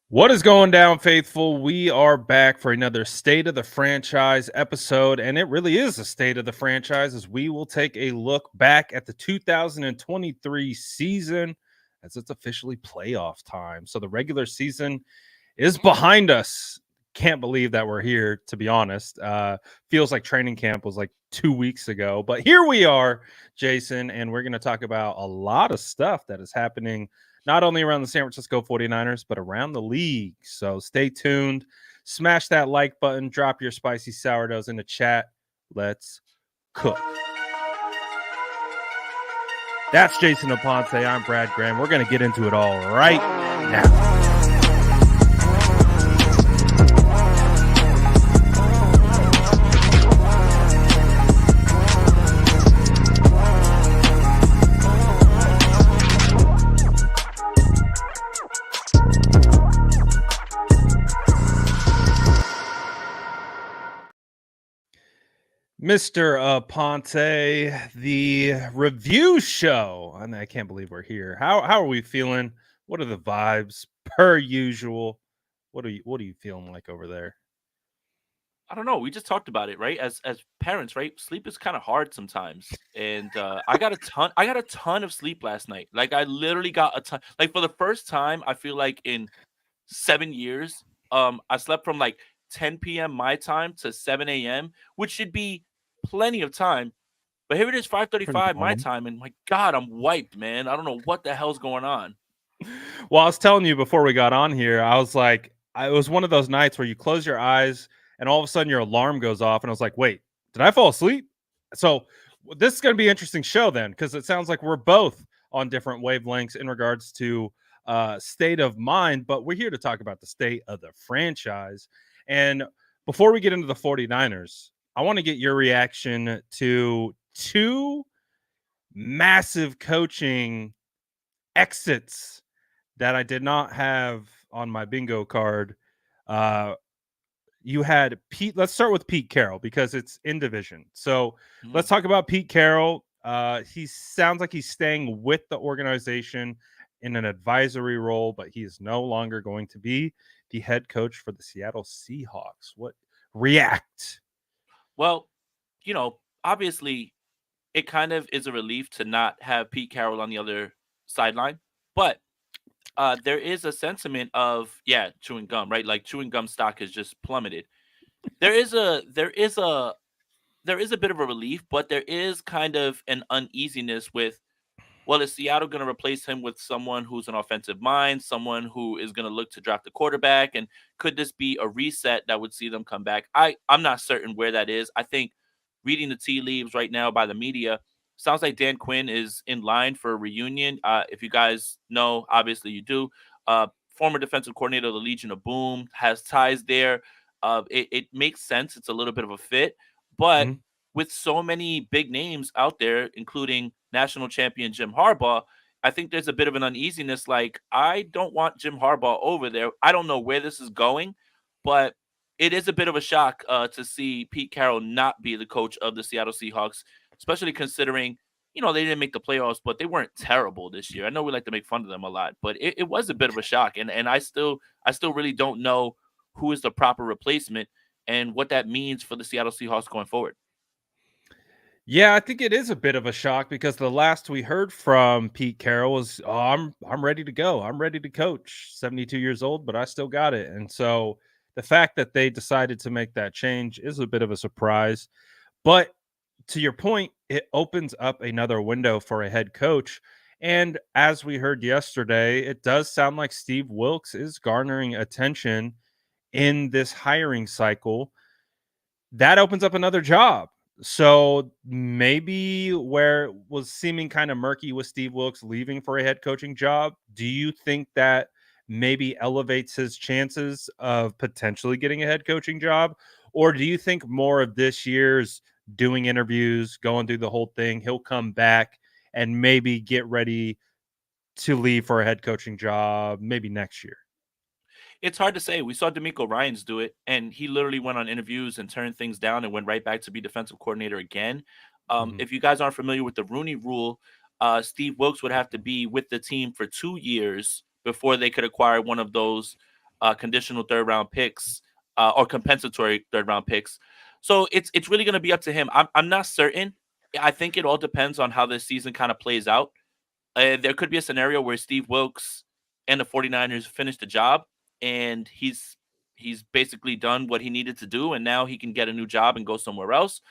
What is going down, faithful? We are back for another State of the Franchise episode, and it really is a State of the Franchise as we will take a look back at the 2023 season as it's officially playoff time. So the regular season is behind us. Can't believe that we're here, to be honest. Feels like training camp was like 2 weeks ago, but here we are, Jason, and we're going to talk about a lot of stuff that is happening not only around the San Francisco 49ers, but around the league. So stay tuned, smash that like button, drop your spicy sourdoughs in the chat. Let's cook. That's Jason Aponte. I'm Brad Graham. We're going to get into it all right now. Mr. Ponte, the review show. I can't believe we're here. How are we feeling? What are the vibes per usual? What are you feeling like over there? I don't know. We just talked about it, right? As parents, right? Sleep is kind of hard sometimes, and I got a ton. I got a ton of sleep last night. Like I literally got a ton. Like for the first time, I feel like in 7 years, I slept from like 10 p.m. my time to 7 a.m., which should be plenty of time. But here it is, Pretty 5:35 my normal. time, and my God, I'm wiped, man. I don't know what the hell's going on. Well, I was telling you before we got on here, I was like, it was one of those nights where you close your eyes and all of a sudden your alarm goes off, and I was like, wait, did I fall asleep? So this is going to be an interesting show then, because it sounds like we're both on different wavelengths in regards to state of mind, but we're here to talk about the state of the franchise. And before we get into the 49ers, I want to get your reaction to two massive coaching exits that I did not have on my bingo card. Uh, you had Pete. Let's start with Pete Carroll because it's in division. So let's Mm. talk about Pete Carroll. He sounds like he's staying with the organization in an advisory role, but he is no longer going to be the head coach for the Seattle Seahawks. What react? Well, obviously, it kind of is a relief to not have Pete Carroll on the other sideline, but there is a sentiment of chewing gum, right? Like chewing gum stock has just plummeted. There is a bit of a relief, but there is kind of an uneasiness with, well, is Seattle going to replace him with someone who's an offensive mind, someone who is going to look to draft a quarterback, and could this be a reset that would see them come back? I'm not certain where that is. I think reading the tea leaves right now by the media, sounds like Dan Quinn is in line for a reunion. If you guys know, obviously you do. Former defensive coordinator of the Legion of Boom has ties there. It makes sense. It's a little bit of a fit, but Mhm. with so many big names out there, including national champion Jim Harbaugh, I think there's a bit of an uneasiness. Like, I don't want Jim Harbaugh over there. I don't know where this is going, but it is a bit of a shock to see Pete Carroll not be the coach of the Seattle Seahawks, especially considering, they didn't make the playoffs, but they weren't terrible this year. I know we like to make fun of them a lot, but it was a bit of a shock. And I still really don't know who is the proper replacement and what that means for the Seattle Seahawks going forward. Yeah, I think it is a bit of a shock because the last we heard from Pete Carroll was, "Oh, I'm ready to go. I'm ready to coach. 72 years old, but I still got it." And so the fact that they decided to make that change is a bit of a surprise. But to your point, it opens up another window for a head coach. And as we heard yesterday, it does sound like Steve Wilks is garnering attention in this hiring cycle. That opens up another job. So maybe where it was seeming kind of murky with Steve Wilks leaving for a head coaching job, do you think that maybe elevates his chances of potentially getting a head coaching job? Or do you think more of this year's doing interviews, going through the whole thing, he'll come back and maybe get ready to leave for a head coaching job maybe next year? It's hard to say. We saw D'Amico Ryans do it, and he literally went on interviews and turned things down and went right back to be defensive coordinator again. Mhm. If you guys aren't familiar with the Rooney Rule, Steve Wilkes would have to be with the team for 2 years before they could acquire one of those conditional third round picks, or compensatory third round picks. So it's really going to be up to him. I'm not certain. I think it all depends on how this season kind of plays out. There could be a scenario where Steve Wilkes and the 49ers finish the job, and he's basically done what he needed to do, and now he can get a new job and go somewhere else.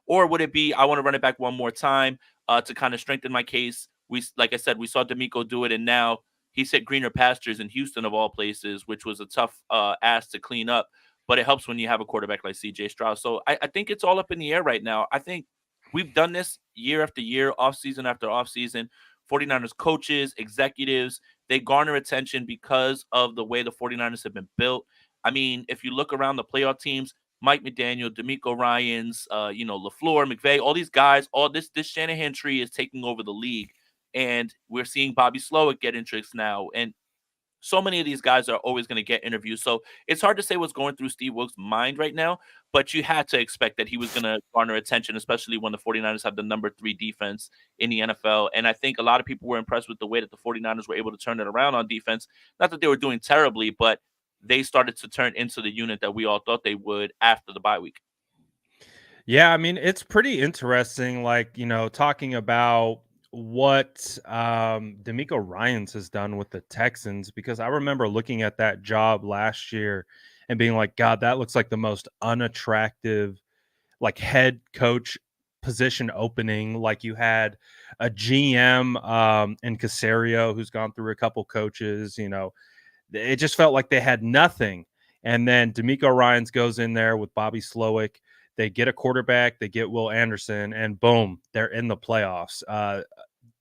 Or would it be I want to run it back one more time to kind of strengthen my case? Like I said, we saw D'Amico do it, and now he's hit greener pastures in Houston of all places, which was a tough ass to clean up. But it helps when you have a quarterback like C.J. Stroud. So I think it's all up in the air right now. I think we've done this year after year, off season after off season. 49ers coaches, executives, they garner attention because of the way the 49ers have been built. I mean, if you look around the playoff teams, Mike McDaniel, D'Amico Ryans, LaFleur, McVay, all these guys, all this Shanahan tree is taking over the league, and we're seeing Bobby Slowick get interest now, and so many of these guys are always going to get interviews. So it's hard to say what's going through Steve Wilkes' mind right now, but you had to expect that he was going to garner attention, especially when the 49ers have the number 3 defense in the NFL. And I think a lot of people were impressed with the way that the 49ers were able to turn it around on defense. Not that they were doing terribly, but they started to turn into the unit that we all thought they would after the bye week. Yeah, I mean, it's pretty interesting, like, talking about what D'Amico Ryans has done with the Texans, because I remember looking at that job last year and being like, God, that looks like the most unattractive like head coach position opening. Like you had a GM in Casario who's gone through a couple coaches, it just felt like they had nothing. And then D'Amico Ryans goes in there with Bobby Slowick. They get a quarterback, they get Will Anderson, and boom, they're in the playoffs.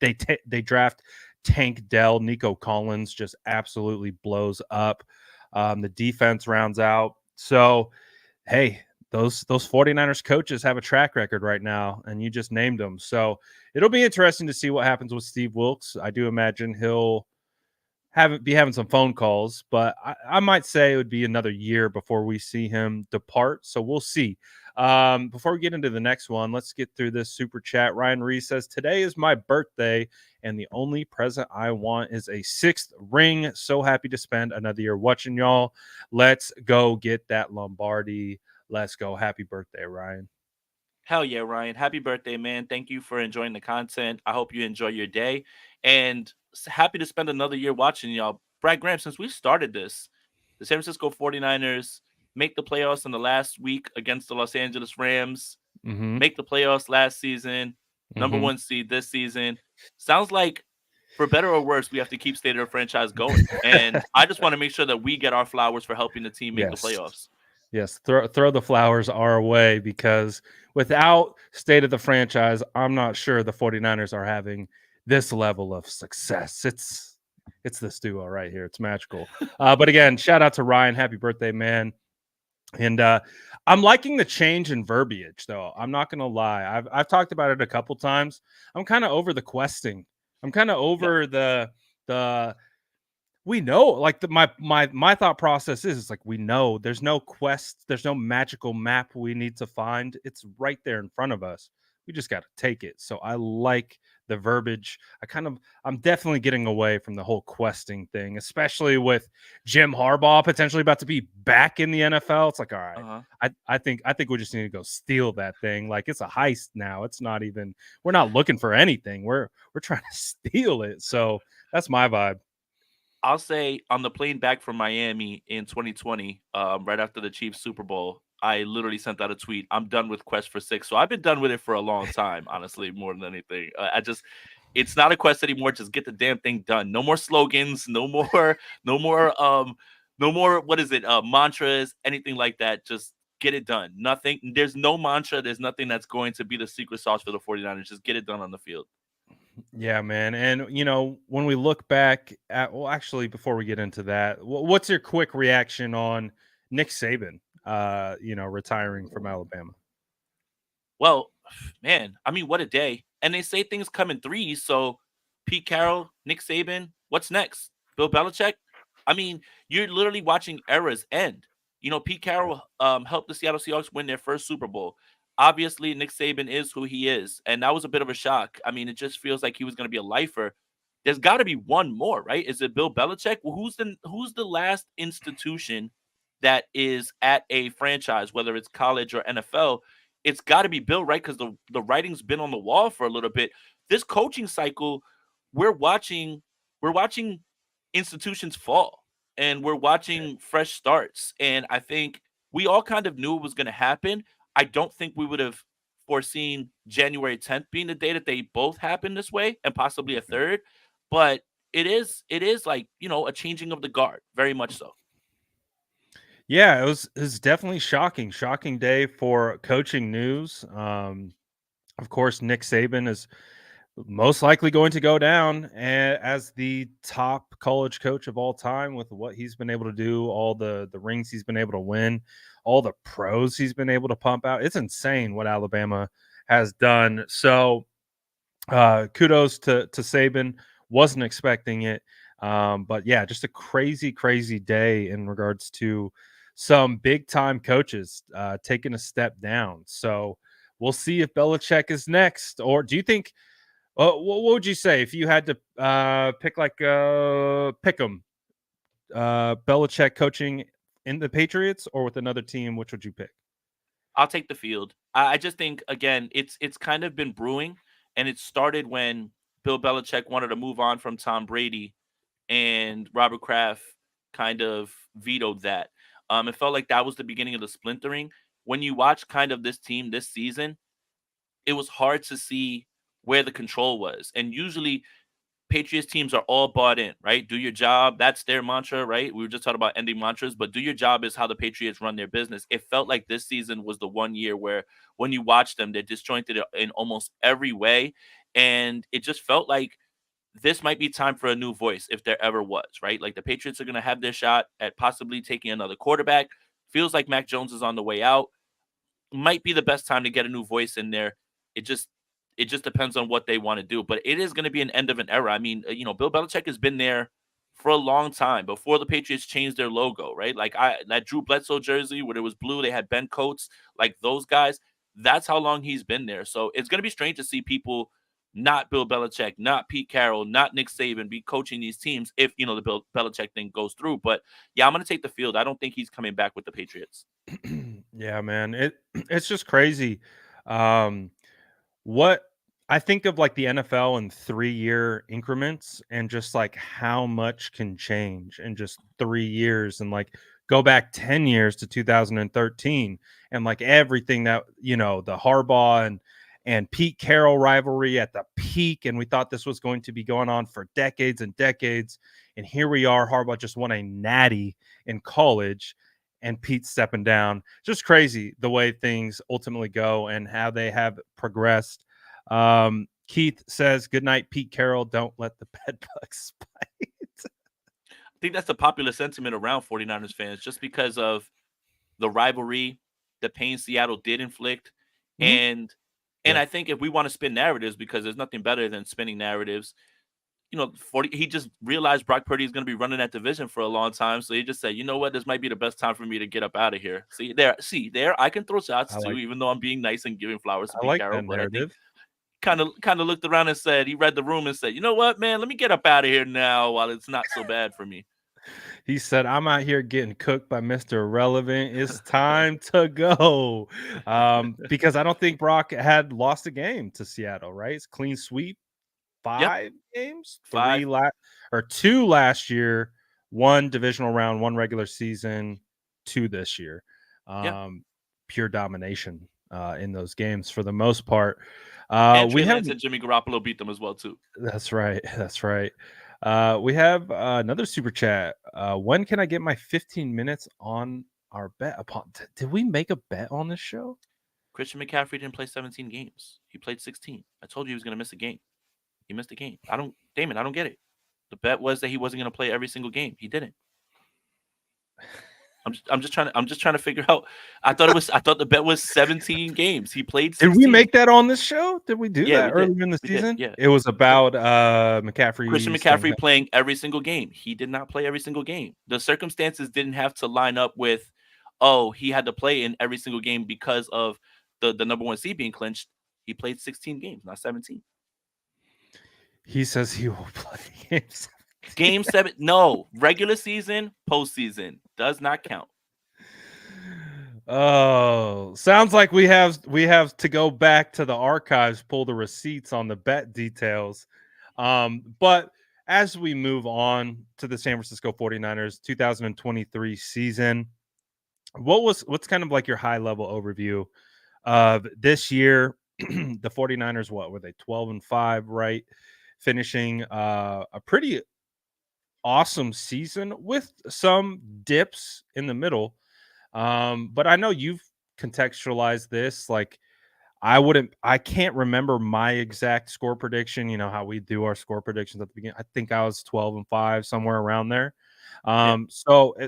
They draft Tank Dell. Nico Collins just absolutely blows up. The defense rounds out. So, hey, those 49ers coaches have a track record right now, and you just named them. So it'll be interesting to see what happens with Steve Wilkes. I do imagine he'll be having some phone calls, but I might say it would be another year before we see him depart. So we'll see. Before we get into the next one, let's get through this super chat. Ryan Reese says, today is my birthday, and the only present I want is a 6th ring. So happy to spend another year watching y'all. Let's go get that Lombardi. Let's go. Happy birthday, Ryan. Hell yeah, Ryan. Happy birthday, man. Thank you for enjoying the content. I hope you enjoy your day. And happy to spend another year watching y'all. Brad Graham, since we started this, the San Francisco 49ers make the playoffs in the last week against the Los Angeles Rams, Mm-hmm. make the playoffs last season, number Mm-hmm. 1 seed this season. Sounds like, for better or worse, we have to keep state of the franchise going. And I just want to make sure that we get our flowers for helping the team make the Yes. playoffs. Yes, throw the flowers our way, because without state of the franchise, I'm not sure the 49ers are having this level of success. It's this duo right here. It's magical. But again, shout out to Ryan. Happy birthday, man. And I'm liking the change in verbiage, though. I'm not gonna lie. I've talked about it a couple times. I'm kind of over the questing. I'm kind of Yeah. over the we know, like, my thought process is like, we know there's no quest, there's no magical map we need to find. It's right there in front of us. We just got to take it. So I like the verbiage. I'm definitely getting away from the whole questing thing, especially with Jim Harbaugh potentially about to be back in the NFL. It's like, all right, Uh-huh. I think we just need to go steal that thing. Like, it's a heist now. It's not even, we're not looking for anything. We're trying to steal it. So that's my vibe. I'll say on the plane back from Miami in 2020, right after the Chiefs Super Bowl, I literally sent out a tweet. I'm done with Quest for Six. So I've been done with it for a long time, honestly, more than anything. It's not a quest anymore. Just get the damn thing done. No more slogans. No more, no more, no more. What is it? Mantras, anything like that. Just get it done. Nothing. There's no mantra. There's nothing that's going to be the secret sauce for the 49ers. Just get it done on the field. Yeah, man. And when we look back at, well, actually, before we get into that, what's your quick reaction on Nick Saban, retiring from Alabama? Well, man, I mean, what a day. And they say things come in threes. So Pete Carroll, Nick Saban, what's next? Bill Belichick? I mean, you're literally watching eras end. Pete Carroll helped the Seattle Seahawks win their first Super Bowl. Obviously, Nick Saban is who he is. And that was a bit of a shock. I mean, it just feels like he was going to be a lifer. there's got to be one more, right? Is it Bill Belichick? Well, who's the last institution that is at a franchise, whether it's college or NFL? It's got to be Bill, right? Because the writing's been on the wall for a little bit. This coaching cycle, we're watching we're watching institutions fall, and we're watching fresh starts. And I think we all kind of knew it was going to happen. I don't think we would have foreseen January 10th being the day that they both happen this way, and possibly a third. But it is like, a changing of the guard, very much so. Yeah, it was definitely shocking day for coaching news. Of course, Nick Saban is most likely going to go down as the top college coach of all time with what he's been able to do, all the rings he's been able to win, all the pros he's been able to pump out. It's insane what Alabama has done. So kudos to Saban. Wasn't expecting it. But yeah, just a crazy day in regards to some big time coaches taking a step down. So we'll see if Belichick is next. Or do you think, what would you say if you had to pick them? Belichick coaching in the Patriots or with another team, which would you pick? I'll take the field. I just think, again, it's kind of been brewing, and it started when Bill Belichick wanted to move on from Tom Brady, and Robert Kraft kind of vetoed that. It felt like that was the beginning of the splintering. When you watch kind of this team this season, it was hard to see where the control was. And usually Patriots teams are all bought in, right? Do your job. That's their mantra, right? We were just talking about ending mantras, but do your job is how the Patriots run their business. It felt like this season was the one year where when you watch them, they're disjointed in almost every way. And it just felt like this might be time for a new voice if there ever was, right? Like the Patriots are going to have their shot at possibly taking another quarterback. Feels like Mac Jones is on the way out. Might be the best time to get a new voice in there. It just it just depends on what they want to do, but it is going to be an end of an era. I mean, Bill Belichick has been there for a long time before the Patriots changed their logo, right? Like that Drew Bledsoe jersey where it was blue, they had Ben Coates, like those guys. That's how long he's been there. So it's going to be strange to see people not Bill Belichick, not Pete Carroll, not Nick Saban be coaching these teams if the Bill Belichick thing goes through. But yeah, I'm going to take the field. I don't think he's coming back with the Patriots. Yeah, man. It's just crazy. Um, what I think of like the NFL in 3-year increments and just like how much can change in just 3 years and like go back 10 years to 2013 and like everything that, the Harbaugh and Pete Carroll rivalry at the peak. And we thought this was going to be going on for decades and decades. And here we are. Harbaugh just won a natty in college and Pete stepping down. Just crazy the way things ultimately go and how they have progressed. Keith says, "Good night, Pete Carroll. Don't let the bed bugs bite." I think that's a popular sentiment around 49ers fans just because of the rivalry, the pain Seattle did inflict, Mhm. and Yeah, I think if we want to spin narratives, because there's nothing better than spinning narratives. 40. He just realized Brock Purdy is going to be running that division for a long time, so he just said, "You know what? This might be the best time for me to get up out of here." See there, I can throw shots I too, like even though I'm being nice and giving flowers to I Pete like Carroll. that But I think narrative. kind of looked around and said he read the room and said, "You know what, man? Let me get up out of here now while it's not so bad for me." He said, "I'm out here getting cooked by Mr. Irrelevant. It's time to go." Because I don't think Brock had lost a game to Seattle, right? It's clean sweep, Yep, 5 games, 3 five. or 2 last year, 1 divisional round, 1 regular season, 2 this year. Yeah. Um, Pure domination in those games for the most part. And We Trey have Lance and Jimmy Garoppolo beat them as well too. That's right. That's right. We have another super chat. When can I get my 15 minutes on our bet upon? Did we make a bet on this show? Christian McCaffrey didn't play 17 games. He played 16. I told you he was going to miss a game. He missed a game. Damon, I don't get it. The bet was that he wasn't going to play every single game. He didn't. I'm just trying to figure out. I thought the bet was 17 games. He played Did we 16. make that on this show? Did we do Yeah, that we did. earlier in the We did. season? Yeah. It was Yeah. about Christian McCaffrey staying McCaffrey healthy. playing every single game. He did not play every single game. The circumstances didn't have to line up with, oh, he had to play in every single game because of the number one seed being clinched. He played 16 games, not 17. He says he will play game 17. Game 7, no, regular season, postseason does not count. Oh, sounds like we have to go back to the archives, pull the receipts on the bet details. But as we move on to the San Francisco 49ers 2023 season, what's kind of like your high level overview of this year? The 49ers, what were they, 12-5, right? Finishing a pretty awesome season with some dips in the middle. But I know you've contextualized this. Like, I can't remember my exact score prediction. You know how we do our score predictions at the beginning. I think I was 12-5, somewhere around there. Yeah.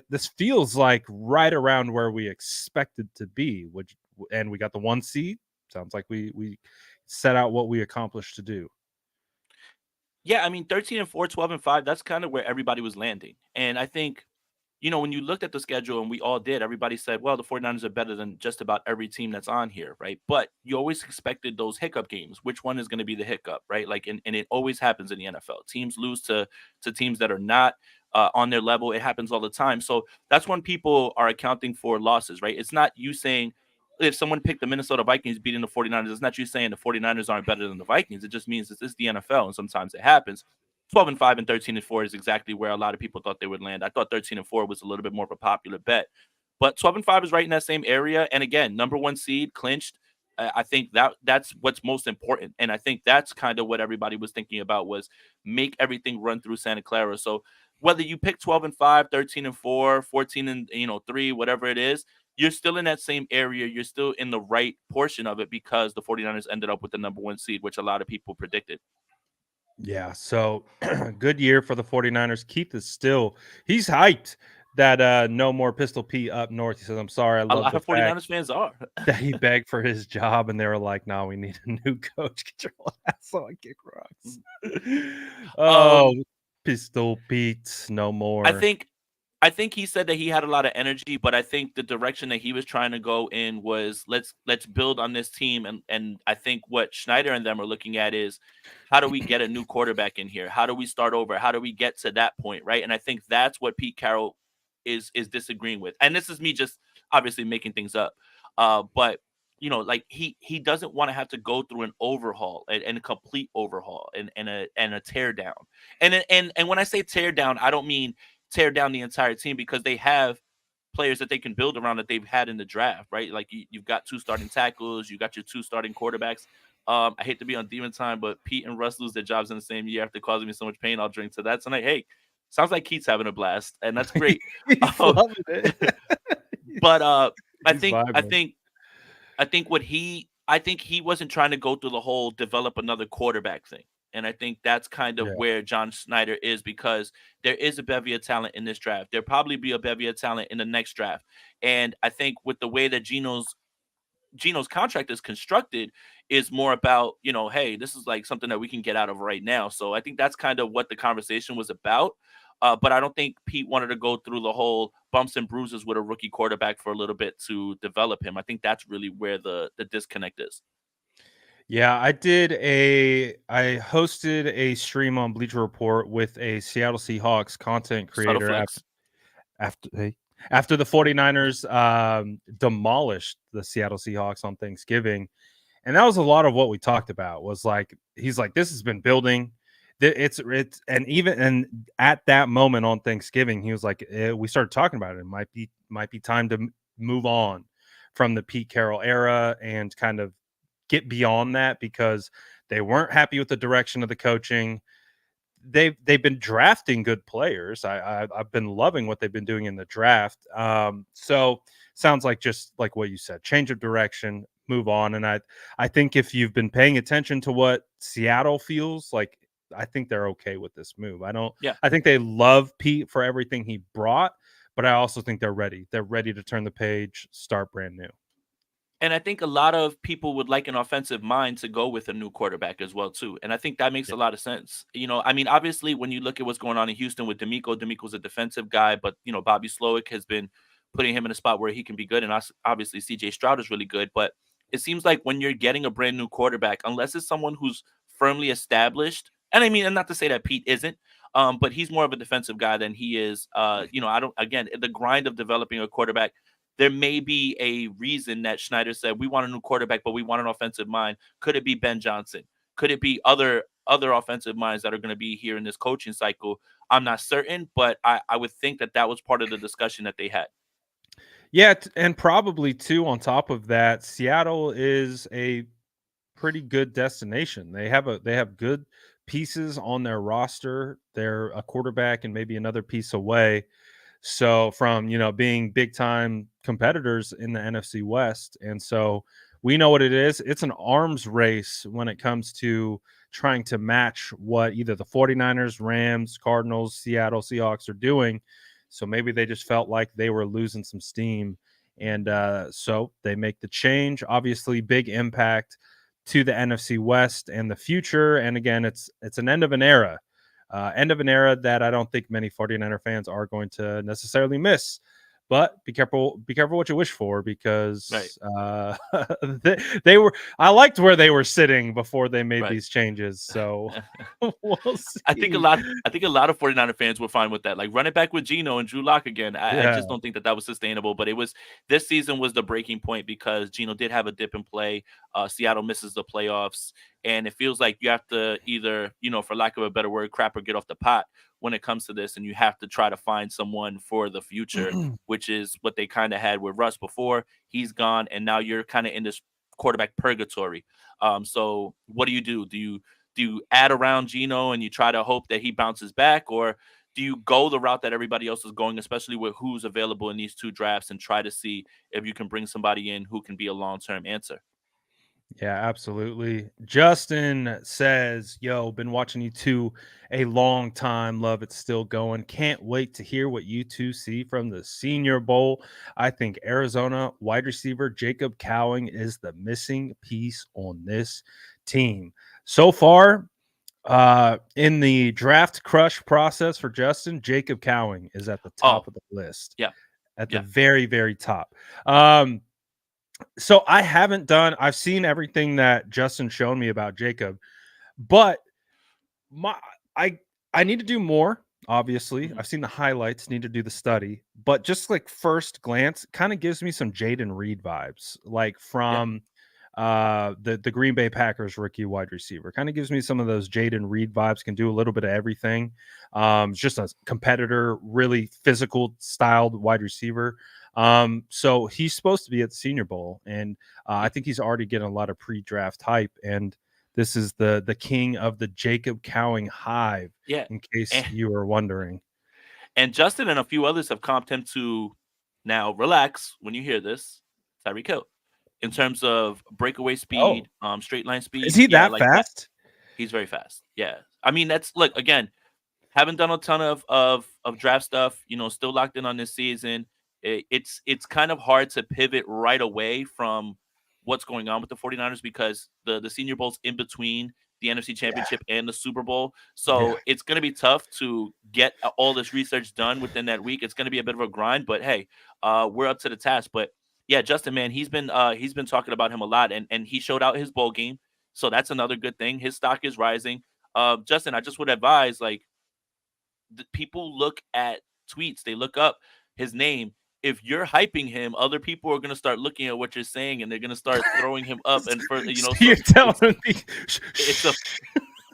This feels like right around where we expected to be, which, and we got the 1 seed. Sounds like we set out what we accomplished to do. Yeah, I mean 13-4, 12-5, that's kind of where everybody was landing. And I think, when you looked at the schedule, and we all did, everybody said, well, the 49ers are better than just about every team that's on here, right? But you always expected those hiccup games. Which one is going to be the hiccup, right? Like, and it always happens in the NFL. Teams lose to teams that are not on their level. It happens all the time. So that's when people are accounting for losses, right? It's not you saying, if someone picked the Minnesota Vikings beating the 49ers, it's not you saying the 49ers aren't better than the Vikings. It just means this is the NFL, and sometimes it happens. 12-5 and 13-4 is exactly where a lot of people thought they would land. I thought 13-4 was a little bit more of a popular bet, but 12-5 is right in that same area. And again, number one seed clinched. I think that's what's most important, and I think that's kind of what everybody was thinking about, was make everything run through Santa Clara. So whether you pick 12-5, 13-4, 14 and 3, whatever it is, you're still in that same area. You're still in the right portion of it, because the 49ers ended up with the number one seed, which a lot of people predicted. Yeah, so good year for the 49ers. Keith is still, he's hyped that no more Pistol Pete up north. He says, I'm sorry, I A love lot the of fact 49ers fans are. that he begged for his job and they were like, no, we need a new coach. Get your ass on kick rocks. Oh, um, Pistol Pete, no I more. think I think he said that he had a lot of energy, but I think the direction that he was trying to go in was, let's build on this team. And I think what Schneider and them are looking at is, how do we get a new quarterback in here? How do we start over? How do we get to that point, right? And I think that's what Pete Carroll is disagreeing with. And this is me just obviously making things up. But like, he doesn't want to have to go through an overhaul, and a complete overhaul, and a tear down. And when I say tear down, I don't mean tear down the entire team, because they have players that they can build around that they've had in the draft, right? Like, you've got two starting tackles, you got your two starting quarterbacks. I hate to be on demon time, but Pete and Russ lose their jobs in the same year after causing me so much pain. I'll drink to that tonight. Hey, sounds like Keith's having a blast, and that's great. He's Um, loving it. but I He's think I vibing. think I think he wasn't trying to go through the whole develop another quarterback thing. And I think that's kind of Yeah. where John Snyder is, because there is a bevy of talent in this draft. There'll probably be a bevy of talent in the next draft. And I think with the way that Gino's contract is constructed, is more about, hey, this is like something that we can get out of right now. So I think that's kind of what the conversation was about. But I don't think Pete wanted to go through the whole bumps and bruises with a rookie quarterback for a little bit to develop him. I think that's really where the disconnect is. Yeah, I hosted a stream on Bleacher Report with a Seattle Seahawks content Subtle creator after flex. after they after the 49ers demolished the Seattle Seahawks on Thanksgiving. And that was a lot of what we talked about. Was like, he's like, this has been building. It's and even and at that moment on Thanksgiving, he was like, we started talking about it. It might be time to move on from the Pete Carroll era and kind of get beyond that, because they weren't happy with the direction of the coaching. They've been drafting good players. I've been loving what they've been doing in the draft. So sounds like, just like what you said, change of direction, move on. And I think if you've been paying attention to what Seattle feels like, I think they're okay with this move. Yeah. I think they love Pete for everything he brought, but I also think they're ready. They're ready to turn the page, start brand new. And I think a lot of people would like an offensive mind to go with a new quarterback as well too. And I think that makes Yeah. a lot of sense. I mean, obviously, when you look at what's going on in Houston with D'Amico's a defensive guy, but Bobby Slowick has been putting him in a spot where he can be good, and obviously CJ Stroud is really good. But it seems like when you're getting a brand new quarterback, unless it's someone who's firmly established And I mean, and not to say that Pete isn't, but he's more of a defensive guy than he is. I don't. Again, the grind of developing a quarterback. There may be a reason that Schneider said we want a new quarterback, but we want an offensive mind. Could it be Ben Johnson? Could it be other offensive minds that are going to be here in this coaching cycle? I'm not certain, but I would think that that was part of the discussion that they had. Yeah, and probably too on top of that, Seattle is a pretty good destination. They have good pieces on their roster. They're a quarterback and maybe another piece away. So from, being big time competitors in the NFC West. And so we know what it is. It's an arms race when it comes to trying to match what either the 49ers, Rams, Cardinals, Seattle Seahawks are doing. So maybe they just felt like they were losing some steam. And so they make the change. Obviously, big impact to the NFC West and the future. And again, it's an end of an era. End of an era that I don't think many 49er fans are going to necessarily miss. But be careful what you wish for, Right. because they were. I liked where they were sitting before they made Right. these changes. So we'll see. I think a lot of 49er fans were fine with that. Like run it back with Geno and Drew Lock again. I Yeah. just don't think that that was sustainable. But it was this season was the breaking point because Geno did have a dip in play. Seattle misses the playoffs, and it feels like you have to either, for lack of a better word, crap or get off the pot when it comes to this, and you have to try to find someone for the future, which is what they kind of had with Russ before. He's gone, and now you're kind of in this quarterback purgatory. So what do? Do you add around Geno and you try to hope that he bounces back, or do you go the route that everybody else is going, especially with who's available in these two drafts, and try to see if you can bring somebody in who can be a long term answer? Yeah, absolutely. Justin says, "Yo, been watching you two a long time. Love it's still going. Can't wait to hear what you two see from the Senior Bowl. I think Arizona wide receiver Jacob Cowing is the missing piece on this team. So far, in the draft crush process for Justin, Jacob Cowing is at the top Oh, of the list, yeah, at the yeah, very, very top. Um, so I've seen everything that Justin showed me about Jacob, but my I I need to do more. Obviously, hmm I've seen the highlights, need to do the study, but just like first glance, kind of gives me some Jaden Reed vibes, like yeah, from the Green Bay Packers rookie wide receiver. Kind of gives me some of those Jaden Reed vibes, can do a little bit of everything. Just a competitor, really physical styled wide receiver. So he's supposed to be at the Senior Bowl, and I y- think he's already getting a lot of pre-draft hype. And this is the king of the Jacob Cowing hive, yeah. in case And, you were wondering. and Justin and a few others have comped him to now relax when you hear this, Tyreek Hill. In terms of breakaway Oh, speed, straight line is speed, he yeah, that like that. fast? He's very fast. Yeah. I mean, that's look again, haven't done a ton of draft stuff, still locked in on this season. It's kind of hard to pivot right away from what's going on with the 49ers because the Senior Bowl's in between the NFC Yeah, Championship and the Super Bowl. yeah. So it's going to be tough to get all this research done within that week. It's going to be a bit of a grind, but hey, we're up to the task. But yeah, Justin, man, he's been talking about him a lot, and he showed out his bowl game, so that's another good thing. His stock is rising. Justin, I just would advise like people look at tweets, they look up his name. If you're hyping him, other people are going to start looking at what you're saying and they're going to start throwing him up and further, So so you're telling it's me it's a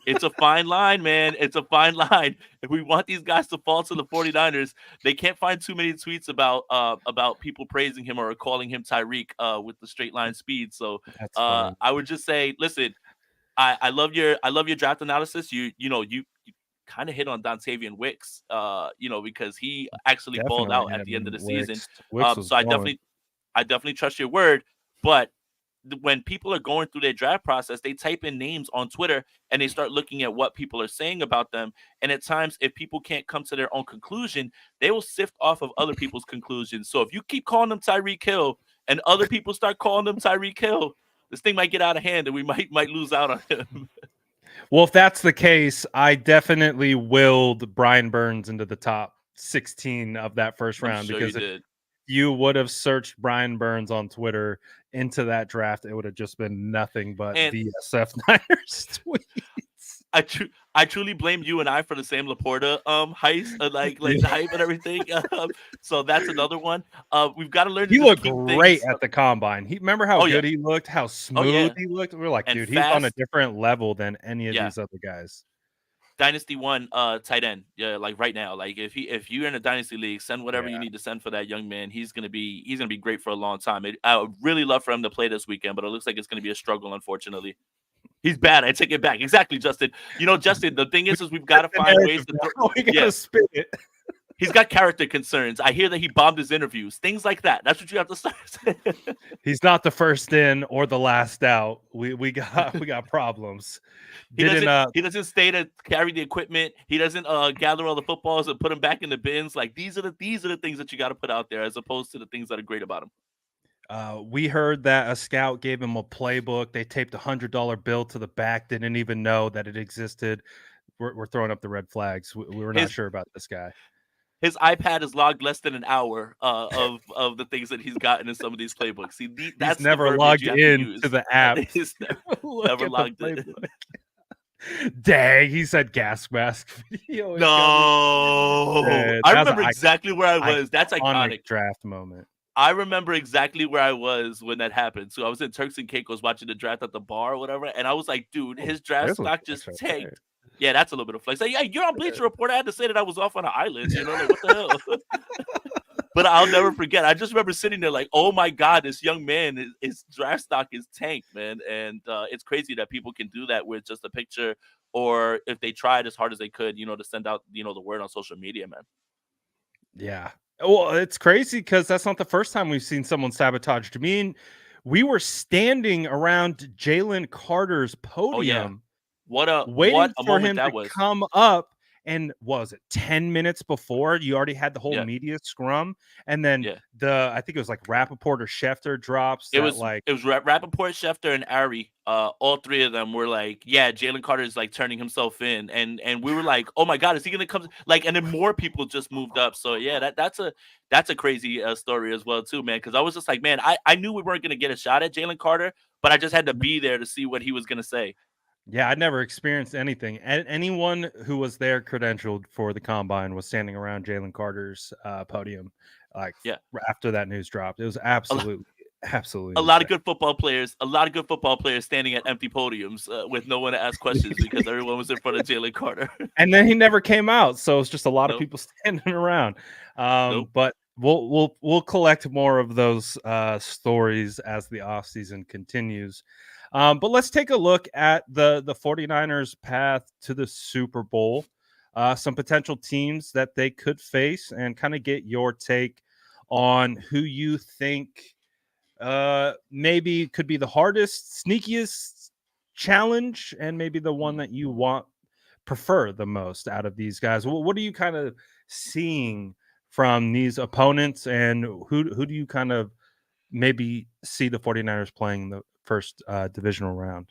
it's a fine line, man. It's a fine line. If we want these guys to fall to the 49ers, they can't find too many tweets about people praising him or calling him Tyreek with the straight line speed. So that's funny. I would just say, listen, I love your draft analysis. You kind of hit on Dontavian Wicks, because he actually balled Definitely out at hit the end of on the season. Wicks. Wicks was So I balling. definitely trust your word. But when people are going through their draft process, they type in names on Twitter and they start looking at what people are saying about them. And at times, if people can't come to their own conclusion, they will sift off of other people's conclusions. So if you keep calling them Tyreek Hill and other people start calling them Tyreek Hill, this thing might get out of hand and we might lose out on him. Well, if that's the case, I definitely willed Brian Burns into the top 16 of that first I'm round, sure you because if did. you would have searched Brian Burns on Twitter into that draft, it would have just been nothing but And VSF Niners tweets. I truly blame you and I for the Sam Laporta heist, like Yeah. the hype and everything. So that's another one. We've got to learn to He just looked keep great things. at the combine. Remember how Oh yeah, good he looked, how oh smooth yeah, he looked? We are like, and dude, he's on a fast. different level than any of Yeah, these other guys. Dynasty one tight end. Yeah, like right now. Like if you're in a dynasty league, send whatever you Yeah. need to send for that young man. He's gonna be great for a long time. I would really love for him to play this weekend, but it looks like it's gonna be a struggle, unfortunately. He's bad. I take it back. Exactly, Justin. Justin, the thing We is we've got flip to the find ways narrative to throw. now. We Yeah, gotta spin it. he's got character concerns. I hear that he bombed his interviews, things like that. That's what you have to start. He's not the first in or the last out. We got problems. he Didn't doesn't. He doesn't stay to carry the equipment. He doesn't gather all the footballs and put them back in the bins. Like these are the things that you got to put out there, as opposed to the things that are great about him. we heard that a scout gave him a playbook. They taped $100 bill to the back. Didn't even know that it existed. We're throwing up the red flags. We were not His sure about this guy. his iPad has logged less than an hour of the things that he's gotten in some of these playbooks. See, He's that's the never verbiage logged you have to in to use. the apps. He's Look never at the logged it. playbook. Dang, he said gas mask video incoming. No, I That was remember an exactly where I was. That's iconic iconic. draft moment. I remember exactly where I was when that happened. So I was in Turks and Caicos watching the draft at the bar or whatever, and I was like, dude, Oh, his draft there's a stock flex just right there. tanked. Yeah, that's a little bit of flex. Like, yeah, you're on Bleacher Report. I had to say that I was off on an island. Like what the hell? But I'll never forget. I just remember sitting there like, oh my god, this young man, his draft stock is tanked, man, and it's crazy that people can do that with just a picture, or if they tried as hard as they could, to send out the word on social media, man. Yeah. Well, it's crazy because that's not the first time we've seen someone sabotaged. I mean, we were standing around Jalen Carter's Oh yeah, podium what waiting a for moment him that to was. come up. And what was it, 10 minutes before you already had the whole Yeah, media scrum? And then yeah. I think it was like Rappaport or Schefter drops It that was like, it was Rappaport, Schefter, and Ari. All three of them were like, "Yeah, Jalen Carter is like turning himself in," and we were like, "Oh my God, is he gonna come?" Like, and then more people just moved up. So yeah, that's a crazy story as well too, man. Because I was just like, man, I knew we weren't gonna get a shot at Jalen Carter, but I just had to be there to see what he was gonna say. yeah, I never experienced anything. Anyone who was there credentialed for the combine was standing around Jalen Carter's podium, like Yeah, after that news dropped. It was a, lo- absolutely a lot insane. of good football players, standing at empty podiums with no one to ask questions because everyone was in front of Jalen Carter. And then he never came out, so it's just a lot of Nope, people standing around. nope. But we'll collect more of those stories as the offseason continues. But let's take a look at the 49ers path to the Super Bowl, some potential teams that they could face, and kind of get your take on who you think maybe could be the hardest, sneakiest challenge, and maybe the one that you prefer the most out of these guys. What are you kind of seeing from these opponents, and who do you kind of maybe see the 49ers playing the first divisional round?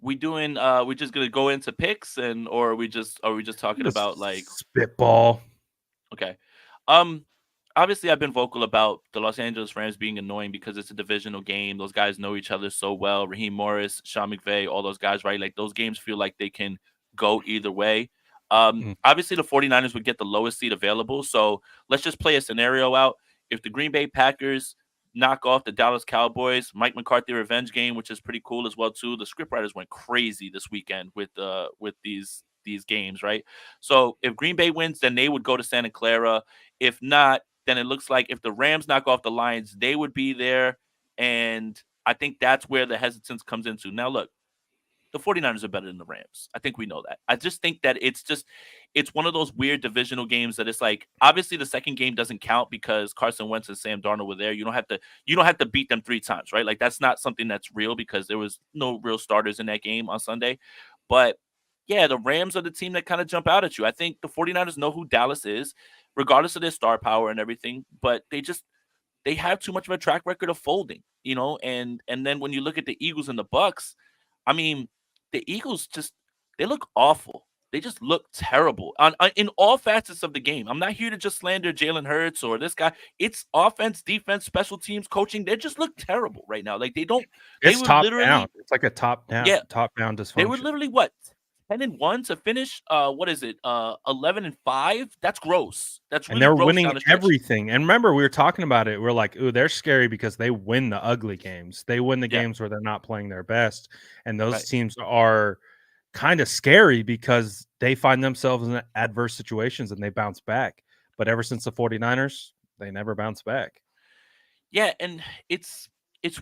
We just gonna go into picks, and or are we just talking about like, Just spitball. okay. Um, Obviously, I've been vocal about the Los Angeles Rams being annoying because it's a divisional game. Those guys know each other so well. Raheem Morris, Sean McVay, all those guys, right? Like those games feel like they can go either way. Mm. Obviously, the 49ers would get the lowest seed available. So let's just play a scenario out. If the Green Bay Packers knock off the Dallas Cowboys, Mike McCarthy revenge game, which is pretty cool as well too. The scriptwriters went crazy this weekend with these games, right? So if Green Bay wins, then they would go to Santa Clara. If not, then it looks like if the Rams knock off the Lions, they would be there. And I think that's where the hesitance comes into. Now, look, the 49ers are better than the Rams. I think we know that. I just think that it's one of those weird divisional games that it's like, obviously the second game doesn't count because Carson Wentz and Sam Darnold were there. You don't have to beat them 3 times, right? Like that's not something that's real because there was no real starters in that game on Sunday. But yeah, the Rams are the team that kind of jump out at you. I think the 49ers know who Dallas is, regardless of their star power and everything, but they have too much of a track record of folding. And then when you look at the Eagles and the Bucks, I mean, the Eagles just they look awful. They just look terrible in all facets of the game. I'm not here to just slander Jalen Hurts or this guy. It's offense, defense, special teams, coaching. They just look terrible right now. Like they don't. They It's were top down. literally, It's like a top down yeah. They were dysfunction. literally what? 10-1 to finish. What is it? 11-5. That's gross. That's And really they're gross winning down the stretch. everything. And remember, we were talking about it. We're like, ooh, they're scary because they win the ugly games. They win the Yeah, games where they're not playing their best. And those right. teams are kind of scary because they find themselves in adverse situations and they bounce back. But ever since the 49ers, they never bounce back. Yeah, and it's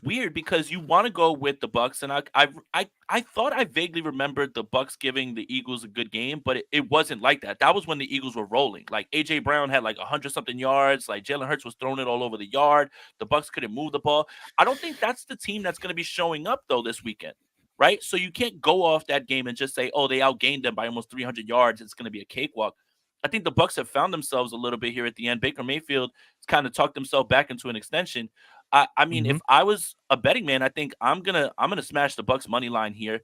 weird because you want to go with the Bucks, and I thought I vaguely remembered the Bucks giving the Eagles a good game, but it wasn't like that. That was when the Eagles were rolling. Like AJ Brown had like 100 something yards. Like Jalen Hurts was throwing it all over the yard. The Bucks couldn't move the ball. I don't think that's the team that's going to be showing up though this weekend, right? So you can't go off that game and just say, oh, they outgained them by almost 300 yards. It's going to be a cakewalk. I think the Bucks have found themselves a little bit here at the end. Baker Mayfield kind of talked himself back into an extension. I mean, Hmm. if I was a betting man, I think I'm gonna smash the Bucks money line here.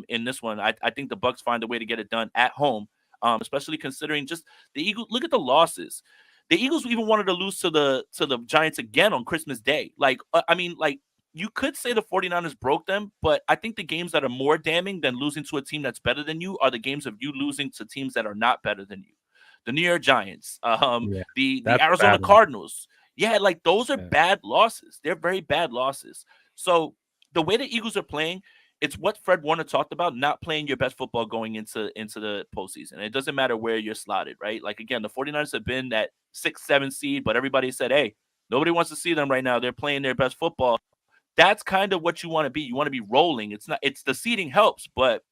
In this one, I think the Bucks find a way to get it done at home. Especially considering just the Eagles. Look at the losses. The Eagles even wanted to lose to the Giants again on Christmas Day. Like, I mean, like you could say the 49ers broke them, but I think the games that are more damning than losing to a team that's better than you are the games of you losing to teams that are not better than you. The New York Giants, Yeah, the that's a Arizona bad one. Cardinals. Yeah, like those are Yeah. bad losses. They're very bad losses. So the way the Eagles are playing, it's what Fred Warner talked about, not playing your best football going into the postseason. It doesn't matter where you're slotted, right? Like again, the 49ers have been that 6, 7 seed, but everybody said, hey, nobody wants to see them right now. They're playing their best football. That's kind of what you want to be. You want to be rolling. It's the seeding helps, but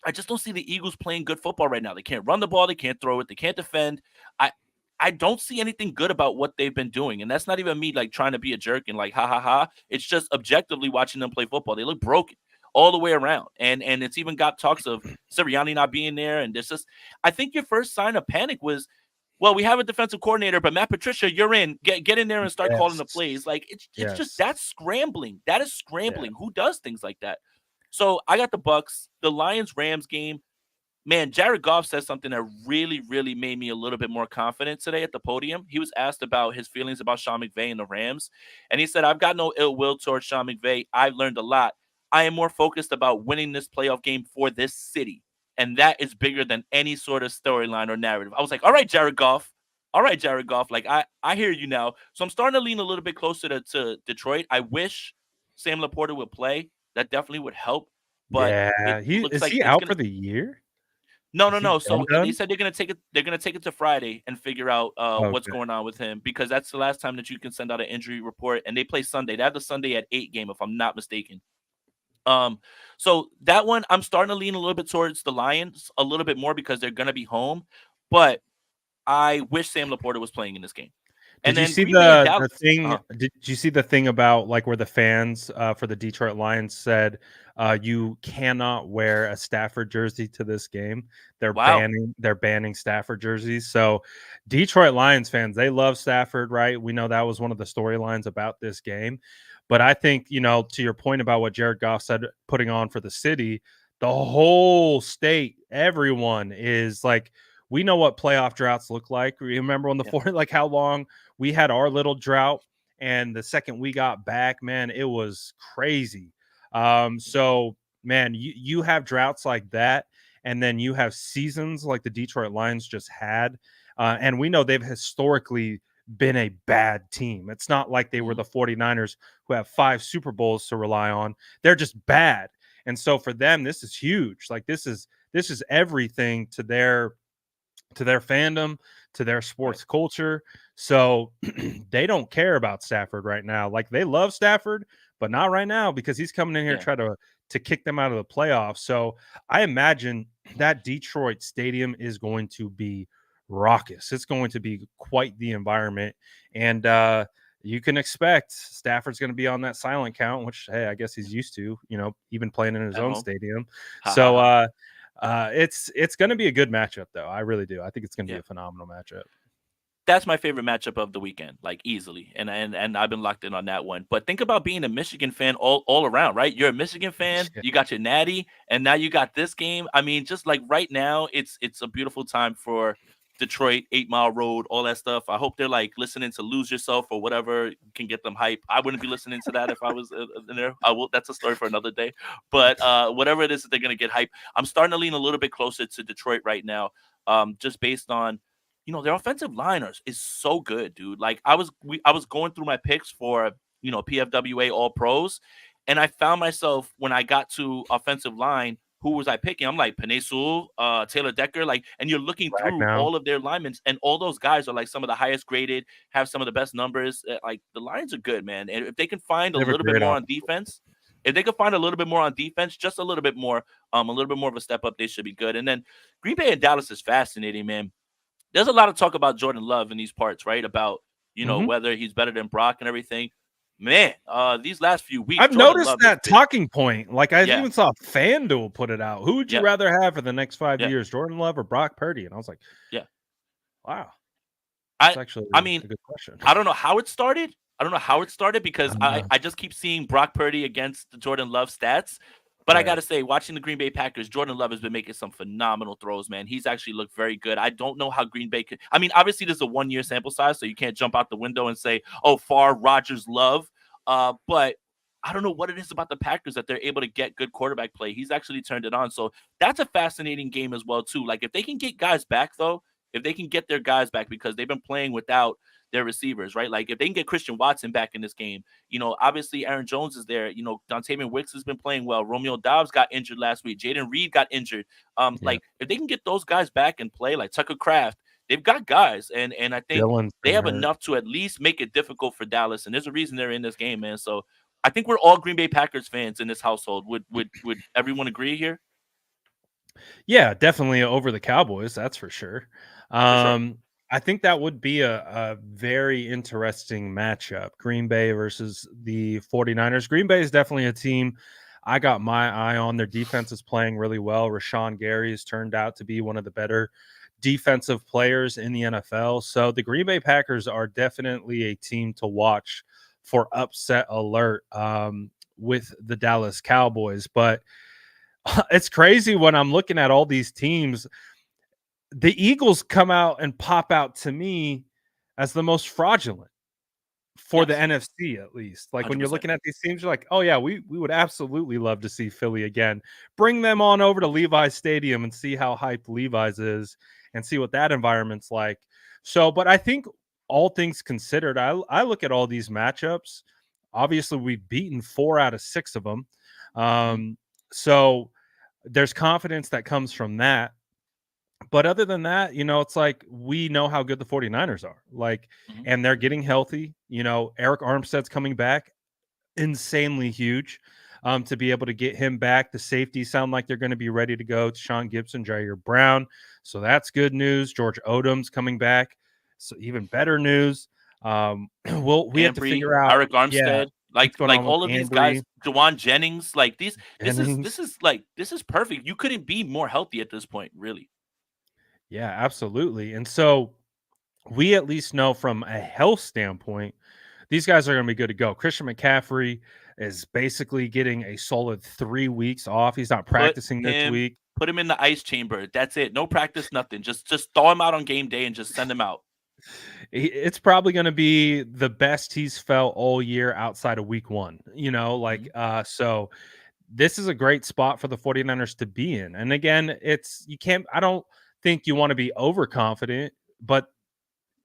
I just don't see the Eagles playing good football right now. They can't run the ball, they can't throw it, they can't defend. I I don't see anything good about what they've been doing. And that's not even me like trying to be a jerk and like ha ha ha. It's just objectively watching them play football. They look broken all the way around. And it's even got talks of Sirianni not being there. And there's just I think your first sign of panic was, well, we have a defensive coordinator, but Matt Patricia, you're in. Get in there and start calling the Yes. plays. Like it's just Yes. that's scrambling. That is Yeah. scrambling. Who does things like that? So I got the Bucks, the Lions Rams game. Man, Jared Goff said something that really, really made me a little bit more confident today at the podium. He was asked about his feelings about Sean McVay and the Rams, and he said, "I've got no ill will towards Sean McVay. I've learned a lot. I am more focused about winning this playoff game for this city, and that is bigger than any sort of storyline or narrative." I was like, "All right, Jared Goff. All right, Jared Goff. Like I hear you now." So I'm starting to lean a little bit closer to Detroit. I wish Sam Laporta would play. That definitely would help, but it Yeah. looks like He it's out gonna for the year? no, Is no, he no. done So they done? said they're gonna take it. They're gonna take it to Friday and figure out what's Okay. going on with him because that's the last time that you can send out an injury report. And they play Sunday. They have the Sunday at 8 game, if I'm not mistaken. Um, so that one I'm starting to lean a little bit towards the Lions a little bit more because they're gonna be home. But I wish Sam Laporta was playing in this game. And Did you then see Green Bay and the Dallas. thing did you see the thing about, like, where the fans, for the Detroit Lions said, "You cannot wear a Stafford jersey to this game." Wow. They're banning Stafford jerseys, so Detroit Lions fans, they love Stafford, right? We know that was one of the storylines about this game, but I think, to your point about what Jared Goff said, putting on for the city, the whole state, everyone is like, we know what playoff droughts look like. Remember when the Yeah. four, like how long we had our little drought, and the second we got back, man, it was crazy. So man, you have droughts like that, and then you have seasons like the Detroit Lions just had, and we know they've historically been a bad team. It's not like they were Mhm. the 49ers who have 5 Super Bowls to rely on. They're just bad. And so for them, this is huge. Like this is everything to their fandom, to their Right. sports culture. So they don't care about Stafford right now. Like they love Stafford, but not right now because he's coming in here to Yeah. try to kick them out of the playoffs. So I imagine that Detroit stadium is going to be raucous. It's going to be quite the environment. And you can expect Stafford's going to be on that silent count, which hey, I guess he's used to, even playing in his At own home. stadium. Ha ha So ha. it's going to be a good matchup, though. I really do. I think it's going to be Yeah. a phenomenal matchup. That's my favorite matchup of the weekend, like easily. And I've been locked in on that one. But think about being a Michigan fan all around, right? You're a Michigan fan, Yeah. you got your natty, and now you got this game. I mean, just like right now, it's a beautiful time for Detroit, 8 Mile Road, all that stuff. I hope they're like listening to Lose Yourself or whatever can get them hype. I wouldn't be listening to that if I was in there. I will. That's a story for another day. But whatever it is that they're gonna get hype, I'm starting to lean a little bit closer to Detroit right now. Just based on, their offensive liners is so good, dude. Like I was going through my picks for PFWA All Pros, and I found myself when I got to offensive line, who was I picking? I'm like Penei Sewell, Taylor Decker, like, and you're looking Right through now, all of their linemen, and all those guys are like some of the highest graded, have some of the best numbers. Like the Lions are good, man. And if they can find a they have a little bit great more on offense. defense, if they could find a little bit more on defense, just a little bit more of a step up, they should be good. And then Green Bay and Dallas is fascinating, man. There's a lot of talk about Jordan Love in these parts, right? About Mhm. whether he's better than Brock and everything. Man, these last few weeks, I've Jordan noticed Love has that been, talking point. Like, I yeah, even saw FanDuel put it out. Who would you yeah, rather have for the next 5 yeah, years, Jordan Love or Brock Purdy? And I was like, yeah. wow, that's I I actually mean, a good question. I don't know how it started. I don't know how it started because I Uh, I just keep seeing Brock Purdy against the Jordan Love stats. But I right. gotta say, watching the Green Bay Packers, Jordan Love has been making some phenomenal throws, man. He's actually looked very good. I don't know how Green Bay could. I mean, obviously, there's a 1 year sample size, so you can't jump out the window and say, "Oh, far Rogers Love." But I don't know what it is about the Packers that they're able to get good quarterback play. He's actually turned it on, so that's a fascinating game as well, too. Like if they can get guys back, though, if they can get their guys back because they've been playing without their receivers, right? Like if they can get Christian Watson back in this game, obviously Aaron Jones is there. Dontavian Wicks has been playing well. Romeo Dobbs got injured last week. Jaden Reed got injured. Yeah. Like if they can get those guys back and play, like Tucker Kraft, they've got guys, and I think Dylan's they been have hurt. enough to at least make it difficult for Dallas. And there's a reason they're in this game, man. So I think we're all Green Bay Packers fans in this household. Would everyone agree here? Yeah, definitely over the Cowboys, that's for sure. For sure. Um, I think that would be a very interesting matchup, Green Bay versus the 49ers. Green Bay is definitely a team I got my eye on. Their defense is playing really well. Rashawn Gary has turned out to be one of the better defensive players in the NFL. So the Green Bay Packers are definitely a team to watch for upset alert with the Dallas Cowboys. But it's crazy when I'm looking at all these teams. The Eagles come out and pop out to me as the most fraudulent for the Yes. NFC, at least. Like when you're 100%. looking at these teams, you're like, oh yeah, we would absolutely love to see Philly again. Bring them on over to Levi's Stadium and see how hyped Levi's is and see what that environment's like. So, but I think all things considered, I look at all these matchups. Obviously, we've beaten 4 out of 6 of them. Hmm. So there's confidence that comes from that. But other than that, it's like we know how good the 49ers are. Like, Hmm. and they're getting healthy. Eric Armstead's coming back, insanely huge. To be able to get him back, the safeties sound like they're going to be ready to go. Sean Gibson, Jair Brown, so that's good news. George Odom's coming back, so even better news. We have to Ambry, figure out, Eric yeah, Armstead, what's going like on with all of these guys, Ambry, Jawan Jennings, like these. Jennings. This is perfect. You couldn't be more healthy at this point, really. Yeah, absolutely. And so we at least know from a health standpoint, these guys are going to be good to go. Christian McCaffrey is basically getting a solid 3 weeks off. He's not Put practicing this him, week. put him in the ice chamber. That's it. No practice, nothing. Just throw him out on game day and just send him out. It's probably going to be the best he's felt all year outside of week one, Mhm. so this is a great spot for the 49ers to be in. And again, I don't think you want to be overconfident, but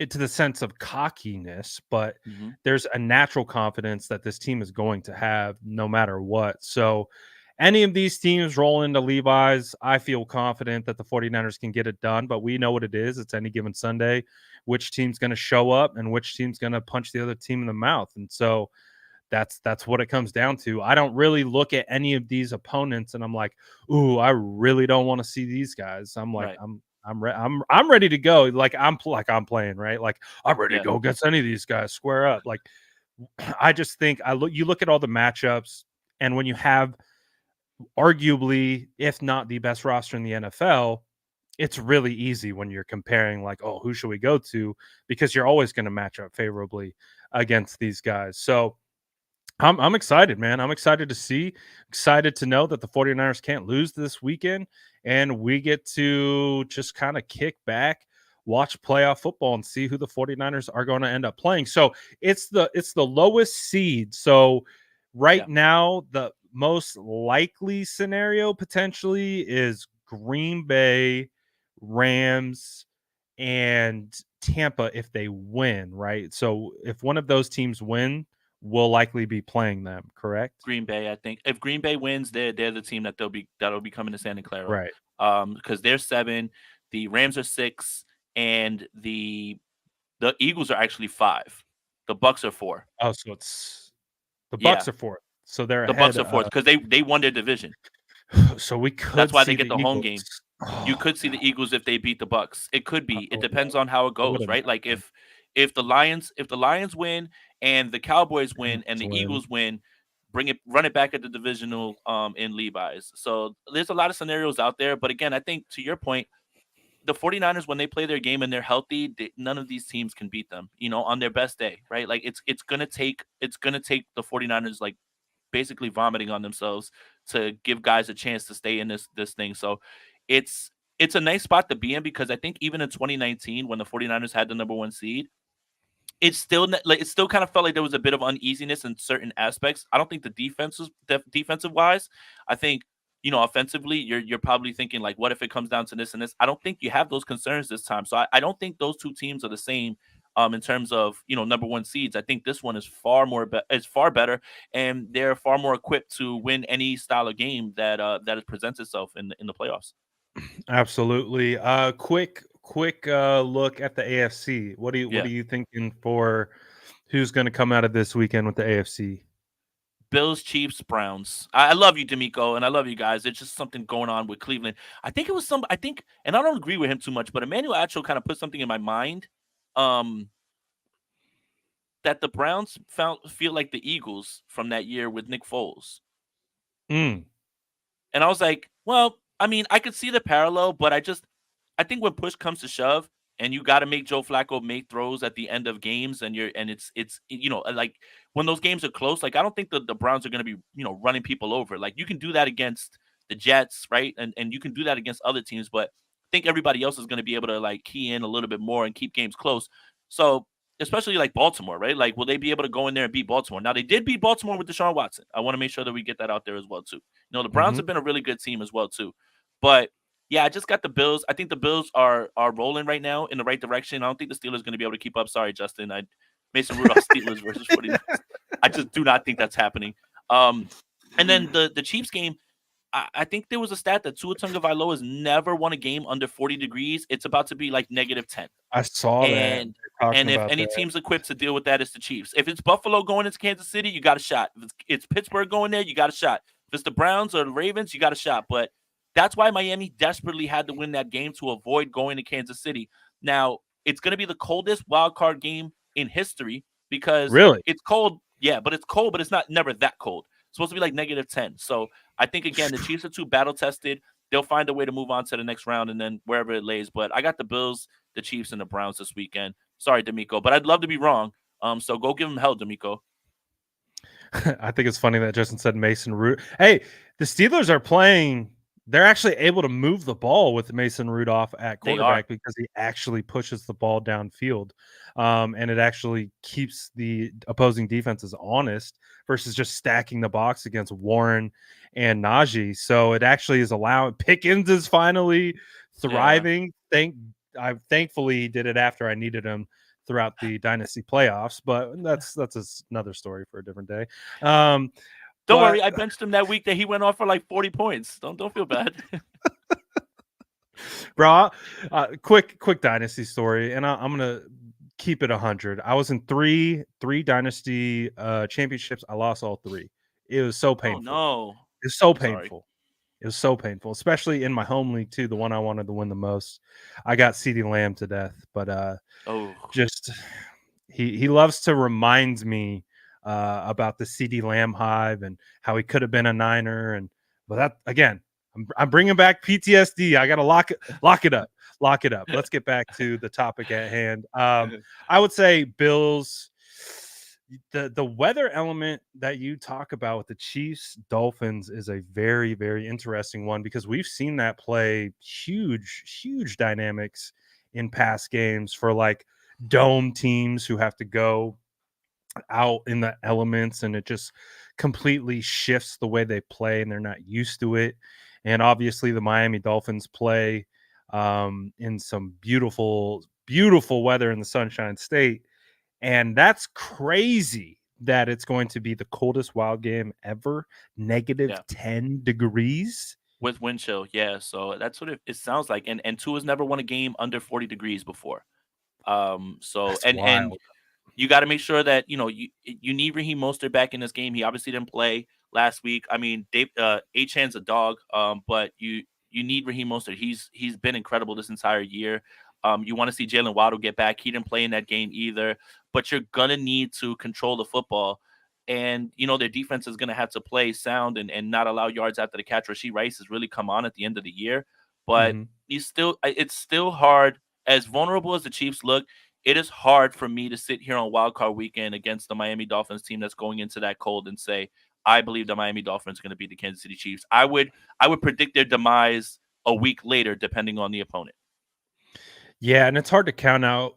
to the sense of cockiness, but Mhm. there's a natural confidence that this team is going to have no matter what. So any of these teams roll into Levi's, I feel confident that the 49ers can get it done, but we know what it is. It's any given Sunday, which team's going to show up and which team's going to punch the other team in the mouth. And so that's what it comes down to. I don't really look at any of these opponents and I'm like, "Ooh, I really don't want to see these guys." I'm like, Right. I'm ready to go. Like I'm playing, right? Like I'm ready to Yeah. go against any of these guys, square up. Like I just think you look at all the matchups, and when you have arguably, if not the best roster in the NFL, it's really easy when you're comparing, like, oh, who should we go to? Because you're always going to match up favorably against these guys. So I'm excited, man. I'm excited to see, excited to know that the 49ers can't lose this weekend and we get to just kind of kick back, watch playoff football and see who the 49ers are going to end up playing. So it's the lowest seed. So right Yeah. now, the most likely scenario potentially is Green Bay, Rams, and Tampa if they win, right? So if one of those teams win, we'll likely be playing them, correct? Green Bay, I think. If Green Bay wins, they're the team that'll be coming to Santa Clara. Right. Because they're 7, the Rams are 6, and the Eagles are actually 5. The Bucks are 4. Oh, so it's the Yeah, Bucks are fourth. So they're the Bucks ahead are 4th because they won their division. so we That's could why they see get the the home Eagles. game. You Oh could see god. the Eagles if they beat the Bucks. It could be. It Oh, depends on how it I would goes, right? Like imagine. if the Lions win and the Cowboys win and Eagles the win. Eagles win, run it back at the divisional in Levi's. So there's a lot of scenarios out there, but again, I think to your point, the 49ers when they play their game and they're healthy, none of these teams can beat them, on their best day, right? Like it's going to take the 49ers like basically vomiting on themselves to give guys a chance to stay in this thing. So it's a nice spot to be in because I think even in 2019 when the 49ers had the number 1 seed, it still kind of felt like there was a bit of uneasiness in certain aspects. I don't think the defensive wise. I think offensively you're probably thinking like, what if it comes down to this and this? I don't think you have those concerns this time. So I don't think those two teams are the same. In terms of number 1 seeds, I think this one is is far better, and they're far more equipped to win any style of game that it presents itself in the playoffs. Absolutely. Quick look at the AFC. What are Yeah. you thinking for who's going to come out of this weekend with the AFC? Bills, Chiefs, Browns. I love you, D'Amico, and I love you guys. It's just something going on with Cleveland. I think it was some. I think, and I don't agree with him too much, but Emmanuel Acho kind of put something in my mind, um, that the Browns feel like the Eagles from that year with Nick Foles. Mm, And I was like, well, I mean, I could see the parallel, but I think when push comes to shove and you got to make Joe Flacco make throws at the end of games and it's like when those games are close, like I don't think the Browns are going to be, running people over. Like you can do that against the Jets, right? And you can do that against other teams, but I think everybody else is going to be able to like key in a little bit more and keep games close. So, especially like Baltimore, right? Like will they be able to go in there and beat Baltimore? Now they did beat Baltimore with Deshaun Watson. I want to make sure that we get that out there as well too. The Browns mhm. have been a really good team as well too. But yeah, I just got the Bills. I think the Bills are rolling right now in the right direction. I don't think the Steelers going to be able to keep up. Sorry, Justin. Mason Rudolph Steelers versus 49ers. I just do not think that's happening. And then the Chiefs game, I think there was a stat that Tua Tagovailoa has never won a game under 40 degrees. It's about to be like -10. I saw that. And They're talking and if about any that. team's equipped to deal with that, it's the Chiefs. If it's Buffalo going into Kansas City, you got a shot. If it's Pittsburgh going there, you got a shot. If it's the Browns or the Ravens, you got a shot. But that's why Miami desperately had to win that game to avoid going to Kansas City. Now, it's going to be the coldest wild card game in history because Really? it's cold. Yeah, but it's cold, but it's not never that cold. It's supposed to be like -10. So I think, again, the Chiefs are too battle tested. They'll find a way to move on to the next round and then wherever it lays. But I got the Bills, the Chiefs, and the Browns this weekend. Sorry, D'Amico, but I'd love to be wrong. So go give them hell, D'Amico. I think it's funny that Justin said Mason Root. Hey, the Steelers are playing. They're actually able to move the ball with Mason Rudolph at They are. quarterback because he actually pushes the ball downfield, and it actually keeps the opposing defenses honest versus just stacking the box against Warren and Najee. So it actually is allowing Pickens is finally Yeah. thriving. Thankfully he did it after I needed him throughout the dynasty playoffs, but that's another story for a different day. Um, Don't but worry, I benched him that week that he went off for like 40 points. Don't feel bad. bro, quick dynasty story, and I'm gonna keep it 100. I was in three dynasty championships. I lost all three. It was so Oh painful. no. It was so I'm sorry. painful. It was so painful, especially in my home league too, the one I wanted to win the most. I got CeeDee Lamb to death, but Oh. just he loves to remind me about the CD Lamb hive and how he could have been a Niner. And but that again, I'm bringing back PTSD. I got to lock it up, lock it up. Let's get back to the topic at hand. I would say Bills. The weather element that you talk about with the Chiefs Dolphins is a very interesting one because we've seen that play huge dynamics in past games for like dome teams who have to go out in the elements, and it just completely shifts the way they play and they're not used to it. And obviously the Miami Dolphins play in some beautiful weather in the Sunshine State, and that's crazy that it's going to be the coldest wild game ever, negative Yeah. 10 degrees. With wind chill, yeah. So that's what it sounds like. And Tua's never won a game under 40 degrees before. So That's and wild. you got to make sure that you need Raheem Mostert back in this game. He obviously didn't play last week. I mean, Dave Achan's a dog, but you need Raheem Mostert. He's been incredible this entire year. You want to see Jalen Waddle get back. He didn't play in that game either. But you're gonna need to control the football, and their defense is gonna have to play sound and not allow yards after the catch. Rasheed Rice has really come on at the end of the year, but Mhm. it's still hard. As vulnerable as the Chiefs look, it is hard for me to sit here on Wild Card Weekend against the Miami Dolphins team that's going into that cold and say I believe the Miami Dolphins are going to beat the Kansas City Chiefs. I would predict their demise a week later, depending on the opponent. Yeah, and it's hard to count out,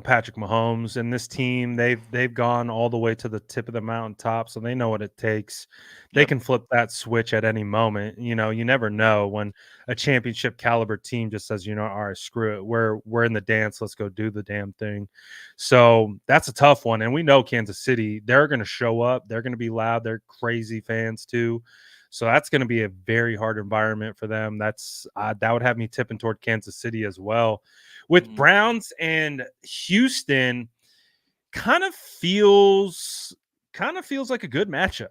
Patrick Mahomes and this team. They've gone all the way to the tip of the mountaintop, so they know what it takes. They Yep. can flip that switch at any moment. You never know when a championship caliber team just says, all right, screw it. We're in the dance. Let's go do the damn thing. So that's a tough one. And we know Kansas City, they're gonna show up, they're gonna be loud, they're crazy fans too. So that's going to be a very hard environment for them. That would have me tipping toward Kansas City as well. With Mhm. Browns and Houston, kind of feels like a good matchup.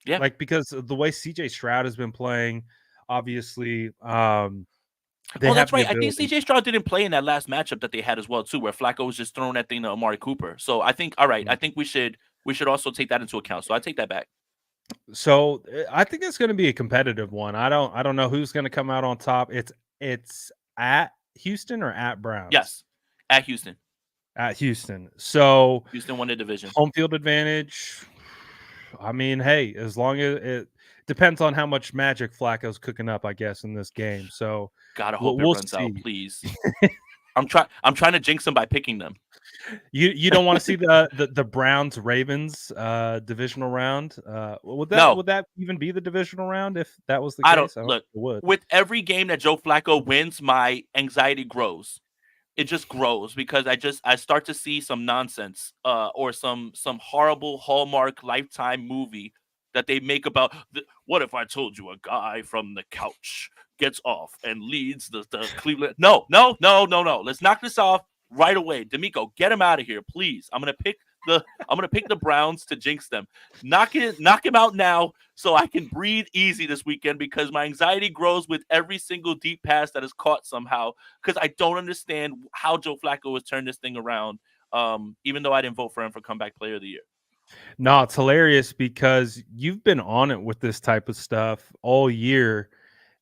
Yeah. Like because of the way CJ Stroud has been playing, obviously, they Oh, have that's the right. I think ability. CJ Stroud didn't play in that last matchup that they had as well, too, where Flacco was just throwing that thing to Amari Cooper. So I think, all right, I think we should also take that into account. So I take that back. So I think it's going to be a competitive one. I don't know who's going to come out on top. It's at Houston or at Browns? Yes, at Houston. At Houston. So Houston won the division. home field advantage. I mean, hey, as long as it depends on how much magic Flacco's cooking up, I guess, in this game. So Gotta we'll, hope it we'll runs out, see. please. I'm trying to jinx them by picking them. You don't want to see the Browns Ravens divisional round. Would that No, would that even be the divisional round if that was the I don't case? I don't look. think it would. With every game that Joe Flacco wins, my anxiety grows. It just grows because I start to see some nonsense or some horrible Hallmark Lifetime movie that they make about what if I told you a guy from the couch gets off and leads the Cleveland. No, no, no, no, no. Let's knock this off right away. D'Amico, get him out of here, please. I'm gonna pick the Browns to jinx them. Knock him out now so I can breathe easy this weekend because my anxiety grows with every single deep pass that is caught somehow because I don't understand how Joe Flacco has turned this thing around. Even though I didn't vote for him for comeback player of the year. No, it's hilarious because you've been on it with this type of stuff all year.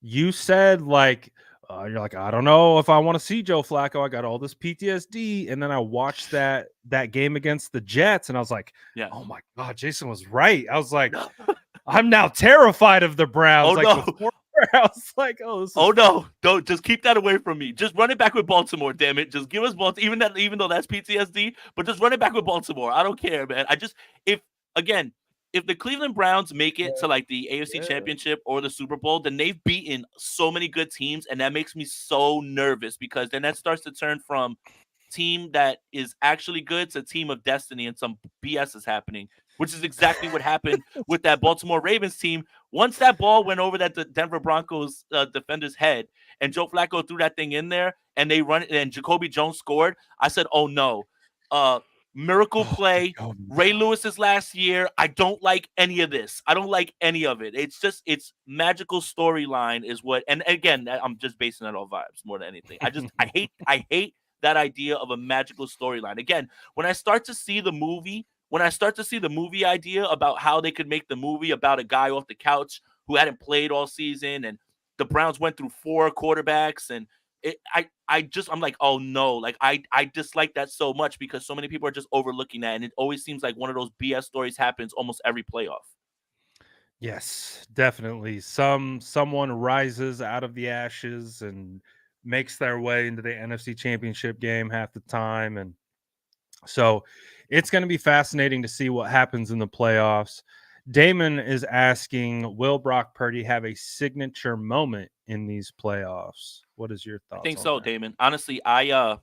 You said like you're like, I don't know if I want to see Joe Flacco. I got all this PTSD, and then I watched that game against the Jets, and I was like, Yeah. oh my god, Jason was right. I was like, I'm now terrified of the Oh Browns. Like no. before, I was like, oh, this is Oh no, don't just keep that away from me. Just run it back with Baltimore, damn it. Just give us Baltimore, even though that's PTSD, but just run it back with Baltimore. I don't care, man. If again, if the Cleveland Browns make it to like the AFC yeah. Championship or the Super Bowl, then they've beaten so many good teams, and that makes me so nervous because then that starts to turn from team that is actually good to team of destiny and some BS is happening, which is exactly what happened with that Baltimore Ravens team. Once that ball went over that Denver Broncos defender's head and Joe Flacco threw that thing in there and they run it and Jacoby Jones scored, I said, oh no. Miracle Oh, play. Jacoby Ray Jones. Lewis's last year. I don't like any of this. I don't like any of it. It's magical storyline is what. And again, I'm just basing it on vibes more than anything. I hate that idea of a magical storyline. Again, when I start to see the movie idea about how they could make the movie about a guy off the couch who hadn't played all season and the Browns went through four quarterbacks and I'm like, oh no, like I dislike that so much because so many people are just overlooking that, and it always seems like one of those BS stories happens almost every playoff. Yes, definitely. Someone rises out of the ashes and makes their way into the NFC Championship game half the time. And so it's going to be fascinating to see what happens in the playoffs. Damon is asking, will Brock Purdy have a signature moment in these playoffs? What is your I thoughts think on so, that? Damon. Honestly, I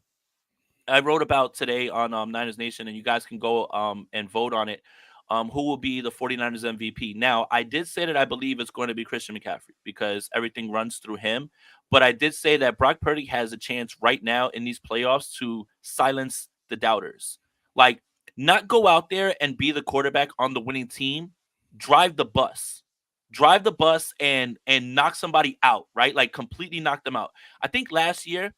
wrote about today on Niners Nation, and you guys can go and vote on it. Who will be the 49ers MVP? Now, I did say that I believe it's going to be Christian McCaffrey because everything runs through him. But I did say that Brock Purdy has a chance right now in these playoffs to silence the doubters. Like, not go out there and be the quarterback on the winning team, drive the bus. Drive the bus and knock somebody out, right? Like completely knock them out. I think last year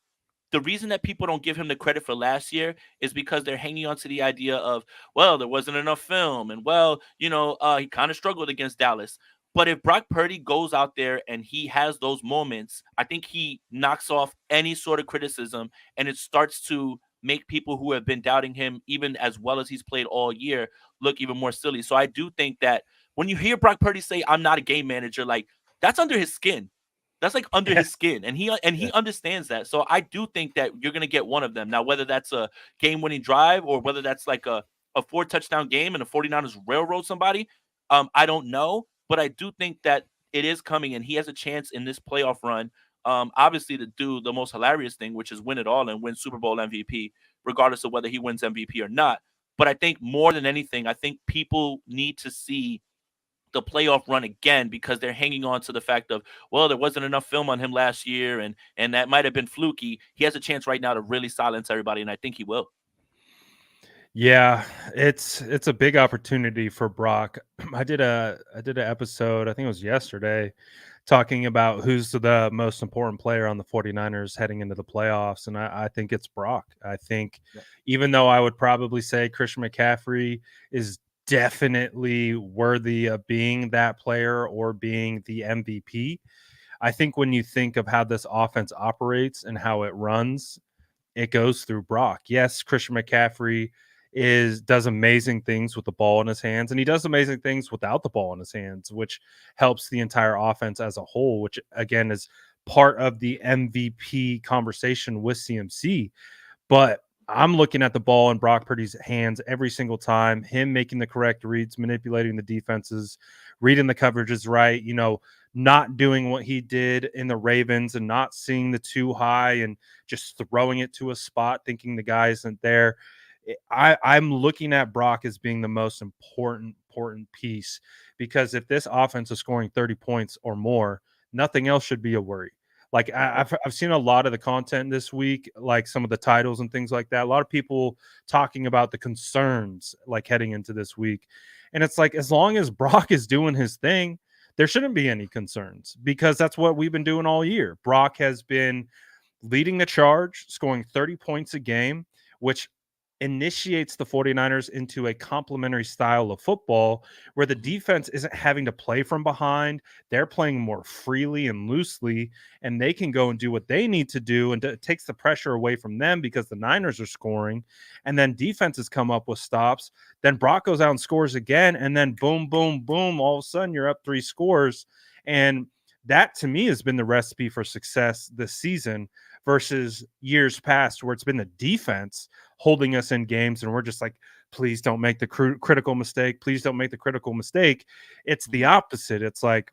the reason that people don't give him the credit for last year is because they're hanging on to the idea of, well, there wasn't enough film, and well, he kind of struggled against Dallas. But if Brock Purdy goes out there and he has those moments, I think he knocks off any sort of criticism, and it starts to make people who have been doubting him, even as well as he's played all year, look even more silly. So I do think that when you hear Brock Purdy say, "I'm not a game manager," like that's under his skin. That's like under Yeah, his skin, and he yeah. understands that. So I do think that you're gonna get one of them. Now, whether that's a game-winning drive or whether that's like a four touchdown game and the 49ers railroad somebody, I don't know, but I do think that it is coming, and he has a chance in this playoff run. Obviously, to do the most hilarious thing, which is win it all and win Super Bowl MVP, regardless of whether he wins MVP or not. But I think more than anything, I think people need to see the playoff run again because they're hanging on to the fact of, well, there wasn't enough film on him last year, and that might have been fluky. He has a chance right now to really silence everybody, and I think he will. Yeah, it's a big opportunity for Brock. I did an episode, I think it was yesterday, talking about who's the most important player on the 49ers heading into the playoffs. And I think it's Brock. I think Yeah. even though I would probably say Christian McCaffrey is definitely worthy of being that player or being the MVP, I think when you think of how this offense operates and how it runs, it goes through Brock. Yes, Christian McCaffrey does amazing things with the ball in his hands, and he does amazing things without the ball in his hands, which helps the entire offense as a whole, which again is part of the MVP conversation with CMC. But I'm looking at the ball in Brock Purdy's hands every single time, him making the correct reads, manipulating the defenses, reading the coverages right, not doing what he did in the Ravens and not seeing the too high and just throwing it to a spot, thinking the guy isn't there. I'm looking at Brock as being the most important piece because if this offense is scoring 30 points or more, nothing else should be a worry. Like Yep. I've seen a lot of the content this week, like some of the titles and things like that. A lot of people talking about the concerns like heading into this week. And it's like as long as Brock is doing his thing, there shouldn't be any concerns because that's what we've been doing all year. Brock has been leading the charge, scoring 30 points a game, which initiates the 49ers into a complementary style of football where the Mhm. defense isn't having to play from behind. They're playing more freely and loosely, and they can go and do what they need to do. And it takes the pressure away from them because the Niners are scoring. And then defenses come up with stops. Then Brock goes out and scores again. And then boom, boom, boom. All of a sudden, you're up 3 scores. And that to me has been the recipe for success this season versus years past where it's been the defense holding us in games and we're just like, please don't make the critical mistake. Please don't make the critical mistake. It's the Mhm. opposite. It's like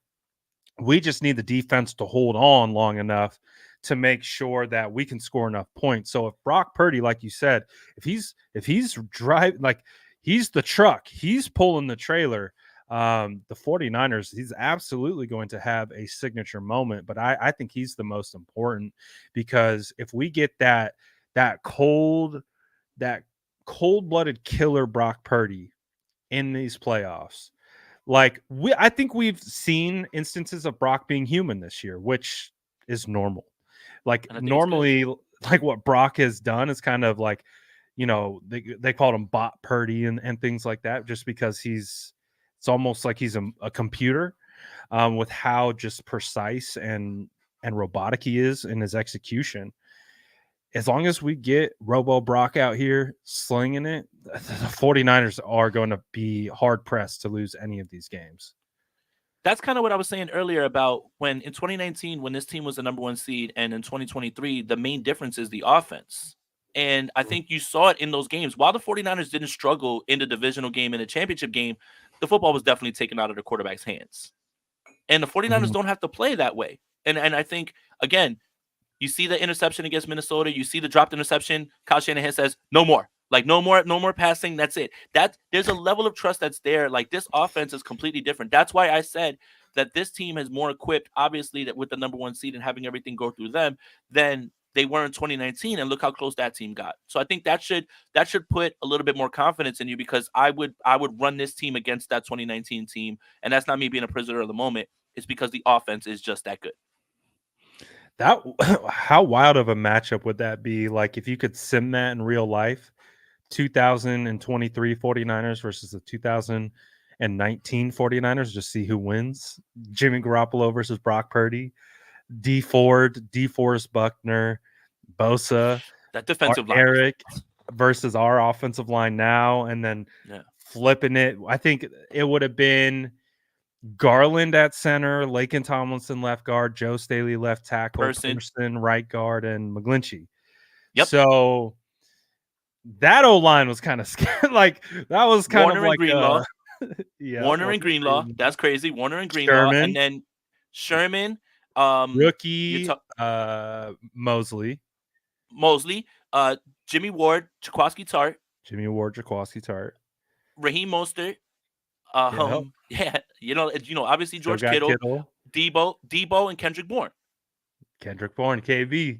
we just need the defense to hold on long enough to make sure that we can score enough points. So if Brock Purdy, like you said, if he's driving like he's the truck, he's pulling the trailer. The 49ers, he's absolutely going to have a signature moment, but I think he's the most important because if we get that cold that cold-blooded killer Brock Purdy in these playoffs. Like I think we've seen instances of Brock being human this year, which is normal. Like And I think it's good. normally, like what Brock has done is kind of like, they called him bot Purdy and things like that, just because it's almost like he's a computer with how just precise and robotic he is in his execution. As long as we get Robo Brock out here slinging it, the 49ers are going to be hard pressed to lose any of these games. that's kind of what I was saying earlier about when in 2019, when this team was the number one seed, and in 2023, the main difference is the offense. And I think you saw it in those games. While the 49ers didn't struggle in the divisional game and the championship game, the football was definitely taken out of the quarterback's hands. And the 49ers Mhm. don't have to play that way. And I think, again, you see the interception against Minnesota. You see the dropped interception. Kyle Shanahan says, "No more. Like no more passing. That's it." That there's a level of trust that's there. Like this offense is completely different. That's why I said that this team is more equipped, obviously, that with the number one seed and having everything go through them than they were in 2019. And look how close that team got. So I think that should put a little bit more confidence in you, because I would run this team against that 2019 team, and that's not me being a prisoner of the moment. It's because the offense is just that good. That how wild of a matchup would that be? Like if you could sim that in real life, 2023 49ers versus the 2019 49ers, just see who wins. Jimmy Garoppolo versus Brock Purdy, D Ford, DeForest Buckner, Bosa, That defensive line was Eric versus our offensive line now, and then yeah. flipping it. I think it would have been Garland at center, Laken Tomlinson left guard, Joe Staley left tackle, Person. Person right guard, and McGlinchey. Yep. So that O line was kind of scary. Like that was kind of Warner and like Greenlaw. yeah, Warner and Greenlaw. That's crazy. Warner and Greenlaw. And Sherman, then Sherman, you rookie, talk Mosley, Mosley, Jimmy Ward, Jaquaski Tart, Jimmy Ward, Jaquaski Tart. Raheem Mostert, Yeah, yeah, obviously still George got Kittle, Kittle, Debo, and Kendrick Bourne. Kendrick Bourne, KB.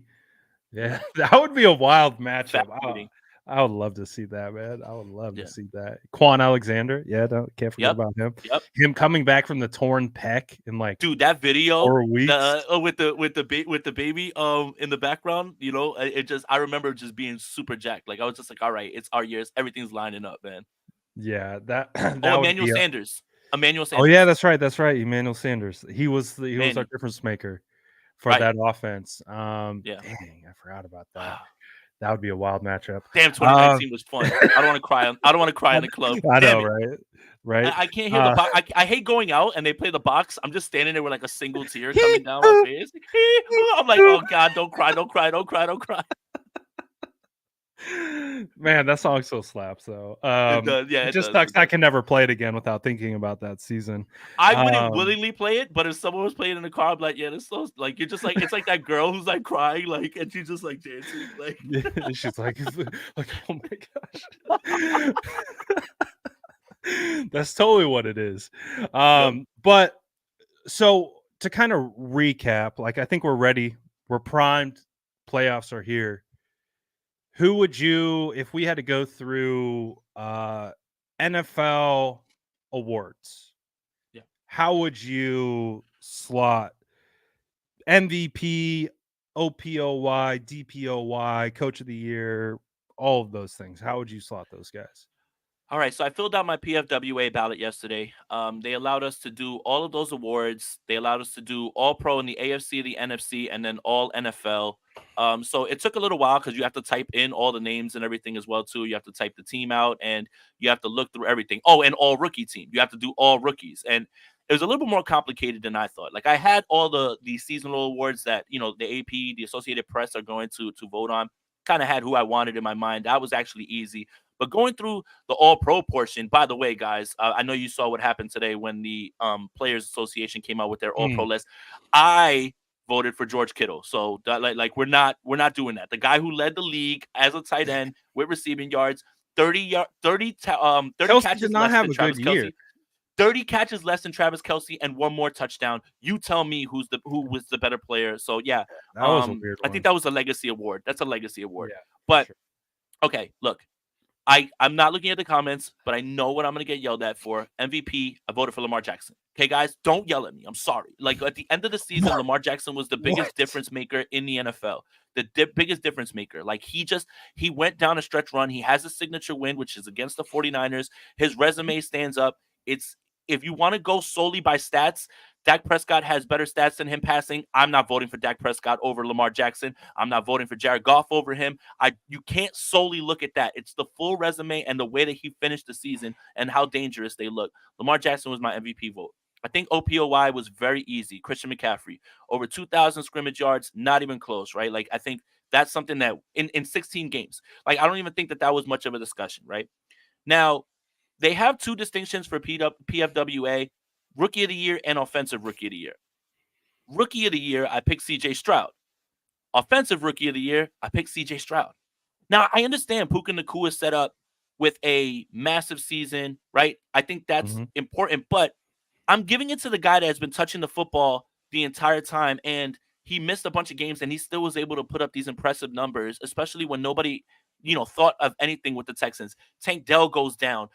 Yeah, Yeah. that would be a wild matchup. Fascinating. I would love to see that, man. I would love to Yeah. see that. Quan Alexander, yeah, can't forget Yep. about him. Yep. Him coming back from the torn pec in like Dude, that video, 4 weeks. the with the baby in the background, I remember just being super jacked. Like I was just like, all right, it's our years, everything's lining up, man. Yeah, that Oh, that would Emmanuel be. Sanders. Emmanuel Oh yeah, Sanders. that's right. Emmanuel Sanders. He was our Manny. difference maker for Right. that offense. Yeah. Dang, I forgot about that. Wow. That would be a wild matchup. Damn, Um, 2019 was fun. I don't want to cry. I don't want to cry in the club. I Damn know, it. right? Right. I can't hear the box. I hate going out and they play the box. I'm just standing there with like a single tear Hee coming down my hoo, face. hee I'm like, hoo. oh God, don't cry, don't cry, don't cry, don't cry. Man, that song still slaps though. It does. Yeah, It it just does. sucks It I does. can never play it again without thinking about that season. I wouldn't Um, willingly play it, but if someone was playing in the car, I'd be like, yeah, this so like you're just like it's like that girl who's like crying, like, and she's just like dancing, like yeah, she's like, oh my gosh. That's totally what it is. yep. But so to kind of recap, like I think we're ready, we're primed, playoffs are here. Who would you, if we had to go through NFL awards, Yeah. how would you slot MVP, OPOY, DPOY, Coach of the Year, all of those things? How would you slot those guys? All right, so I filled out my PFWA ballot yesterday. They allowed us to do all of those awards. They allowed us to do All Pro in the AFC, the NFC, and then All NFL. So it took a little while because you have to type in all the names and everything as well too. You have to type the team out and you have to look through everything. Oh, and All Rookie team. You have to do all rookies, and it was a little bit more complicated than I thought. Like I had all the seasonal awards that the AP, the Associated Press are going to vote on. Kind of had who I wanted in my mind. That was actually easy. But going through the All Pro portion, by the way, guys, I know you saw what happened today when the Players Association came out with their All Pro Mm. list. I voted for George Kittle, so that, like we're not doing that. The guy who led the league as a tight end with receiving yards, 30 Kelsey did catches not less have than a good Travis year. Kelsey. 30 catches less than Travis Kelsey and one more touchdown. You tell me who was the better player. So yeah, That was a weird I think one. that was a legacy award. That's a legacy award. Yeah, for But sure. okay, look, I'm not looking at the comments, but I know what I'm going to get yelled at for. MVP, I voted for Lamar Jackson. Okay, guys, don't yell at me. I'm sorry. Like at the end of the season, What? Lamar Jackson was the What? biggest difference maker in the NFL. The biggest difference maker. Like he went down a stretch run. He has a signature win, which is against the 49ers. His resume stands up. It's if you want to go solely by stats, Dak Prescott has better stats than him passing. I'm not voting for Dak Prescott over Lamar Jackson. I'm not voting for Jared Goff over him. You can't solely look at that. It's the full resume and the way that he finished the season and how dangerous they look. Lamar Jackson was my MVP vote. I think OPOY was very easy. Christian McCaffrey, over 2,000 scrimmage yards, not even close, right? Like, I think that's something that in 16 games, like, I don't even think that that was much of a discussion, right? Now, they have two distinctions for PFWA: Rookie of the Year and Offensive Rookie of the Year. Rookie of the Year, I picked CJ Stroud. Offensive Rookie of the Year, I picked CJ Stroud. Now, I understand Puka Nacua is set up with a massive season, right? I think that's Mhm. important, but I'm giving it to the guy that has been touching the football the entire time, and he missed a bunch of games, and he still was able to put up these impressive numbers, especially when nobody, thought of anything with the Texans. Tank Dell goes down.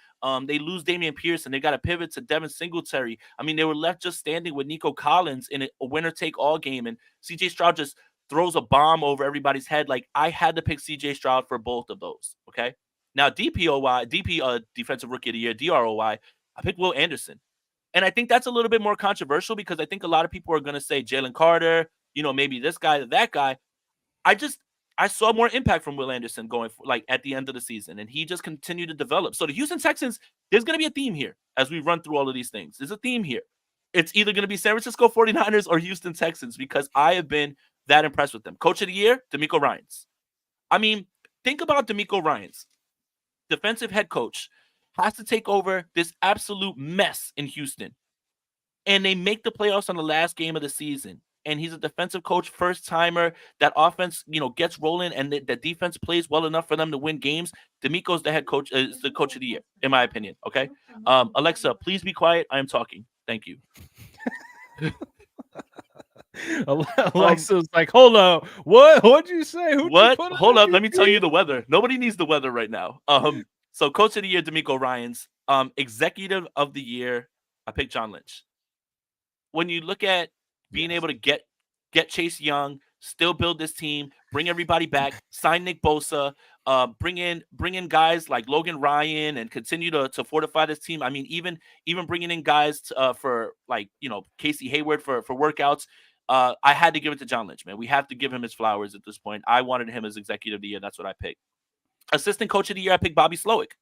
They lose Damian Pierce, and they got to pivot to Devin Singletary. I mean, they were left just standing with Nico Collins in a winner-take-all game, and C.J. Stroud just throws a bomb over everybody's head. Like, I had to pick C.J. Stroud for both of those. Okay. Now, defensive rookie of the year, DROY, I picked Will Anderson. And I think that's a little bit more controversial because I think a lot of people are going to say Jalen Carter, maybe this guy, that guy. I just I saw more impact from Will Anderson going for, like, at the end of the season, and he just continued to develop. So the Houston Texans, there's going to be a theme here as we run through all of these things. There's a theme here. It's either going to be San Francisco 49ers or Houston Texans because I have been that impressed with them. Coach of the year, D'Amico Ryans. I mean, think about D'Amico Ryans, defensive head coach, has to take over this absolute mess in Houston, and they make the playoffs on the last game of the season. And he's a defensive coach, first timer. That offense, gets rolling, and the defense plays well enough for them to win games. D'Amico's the head coach, is the coach of the year, in my opinion. Okay, Alexa, please be quiet. I am talking. Thank you. Um, Alexa's like, hold on, what? What'd you say? Who'd you what? put on Hold up. Let me tell MVP? you the weather. Nobody needs the weather right now. So coach of the year, D'Amico Ryans. Executive of the year, I picked John Lynch. When you look at being Yes. able to get Chase Young, still build this team, bring everybody back, sign Nick Bosa, bring in guys like Logan Ryan, and continue to fortify this team. I mean, even bringing in guys for, like, Casey Hayward for workouts. I had to give it to John Lynch, man. We have to give him his flowers at this point. I wanted him as executive of the year. That's what I picked. Assistant coach of the year, I picked Bobby Slowick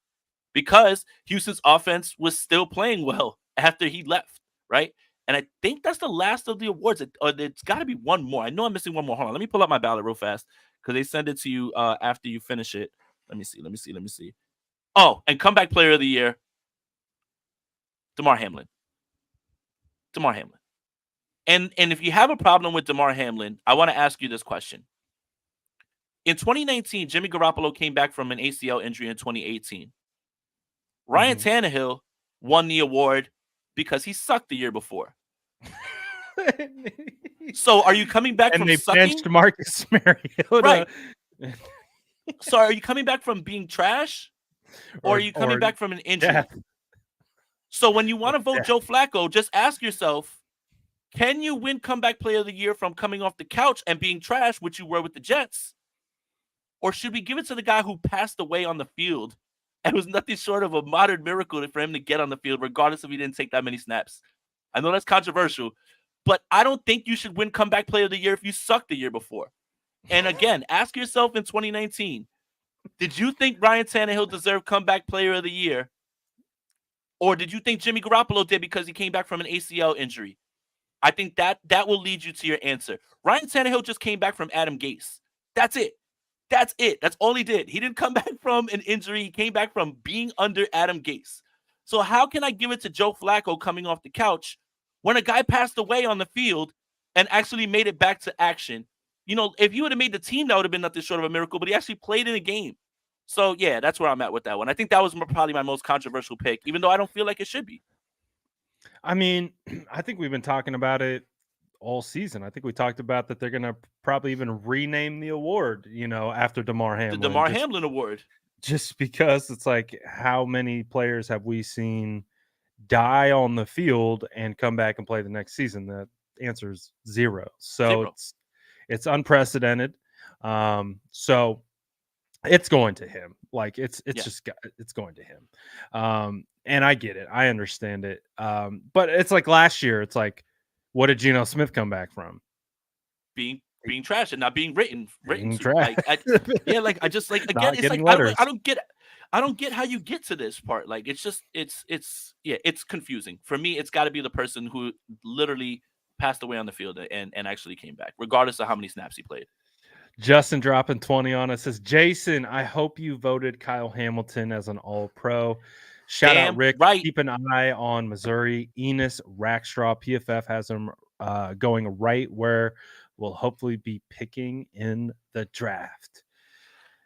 because Houston's offense was still playing well after he left, right? And I think that's the last of the awards. It's got to be one more. I know I'm missing one more. Hold on. Let me pull up my ballot real fast because they send it to you after you finish it. Let me see. Let me see. Let me see. Oh, and comeback player of the year, Damar Hamlin. Damar Hamlin. And if you have a problem with Damar Hamlin, I want to ask you this question. In 2019, Jimmy Garoppolo came back from an ACL injury in 2018. Ryan Mhm. Tannehill won the award because he sucked the year before. So are you coming back And from they sucking? benched Marcus Mariota. Right. So are you coming back from being trash, or are or you coming or back from an death. injury? So when you Or want to vote death. Joe Flacco, just ask yourself, can you win comeback player of the year from coming off the couch and being trash, which you were with the Jets? Or should we give it to the guy who passed away on the field and was nothing short of a modern miracle for him to get on the field, regardless if he didn't take that many snaps? I know that's controversial, but I don't think you should win comeback player of the year if you sucked the year before. And again, ask yourself in 2019, did you think Ryan Tannehill deserved comeback player of the year? Or did you think Jimmy Garoppolo did because he came back from an ACL injury? I think that will lead you to your answer. Ryan Tannehill just came back from Adam Gase. That's it. That's it. That's all he did. He didn't come back from an injury. He came back from being under Adam Gase. So how can I give it to Joe Flacco coming off the couch when a guy passed away on the field and actually made it back to action? If you would have made the team, that would have been nothing short of a miracle, but he actually played in a game. So, yeah, that's where I'm at with that one. I think that was probably my most controversial pick, even though I don't feel like it should be. I mean, I think we've been talking about it all season. I think we talked about that they're going to probably even rename the award, after Damar The Hamlin, Damar just Hamlin Award. just because it's like, how many players have we seen die on the field and come back and play the next season? The answer is zero. So Zero. it's unprecedented. So it's going to him. Like, it's Yeah. just it's going to him. And I get it. I understand it. But it's like last year. It's like, what did Geno Smith come back from? Being trash and not being written Being to. trash. Like, I just, like, again, Not it's getting like letters. I don't get it. I don't get how you get to this part. Like it's just yeah, it's confusing. For me, it's got to be the person who literally passed away on the field and actually came back, regardless of how many snaps he played. Justin dropping 20 on us says, Jason, I hope you voted Kyle Hamilton as an all-pro. Shout out Damn Rick. right. Keep an eye on Missouri. Enos Rackstraw. PFF has him going right where we'll hopefully be picking in the draft.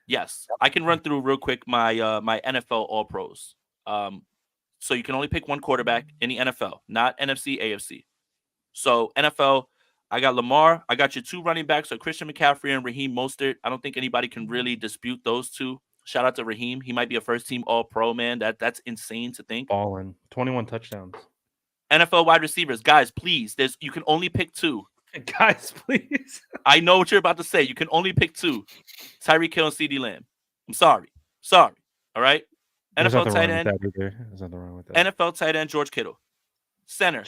Yes, I can run through real quick my my NFL All Pros. So you can only pick one quarterback in the NFL, not NFC, AFC. So NFL, I got Lamar. I got your two running backs, so Christian McCaffrey and Raheem Mostert. I don't think anybody can really dispute those two. Shout out to Raheem. He might be a first team All Pro, man. That's insane to think. Ballin. 21 touchdowns. NFL wide receivers, guys, please. You can only pick two. Guys, please. I know what you're about to say. You can only pick two. Tyreek Hill and CeeDee Lamb. I'm sorry. All right. There's NFL nothing tight wrong end. with that either. There's nothing wrong with that. NFL tight end George Kittle. Center.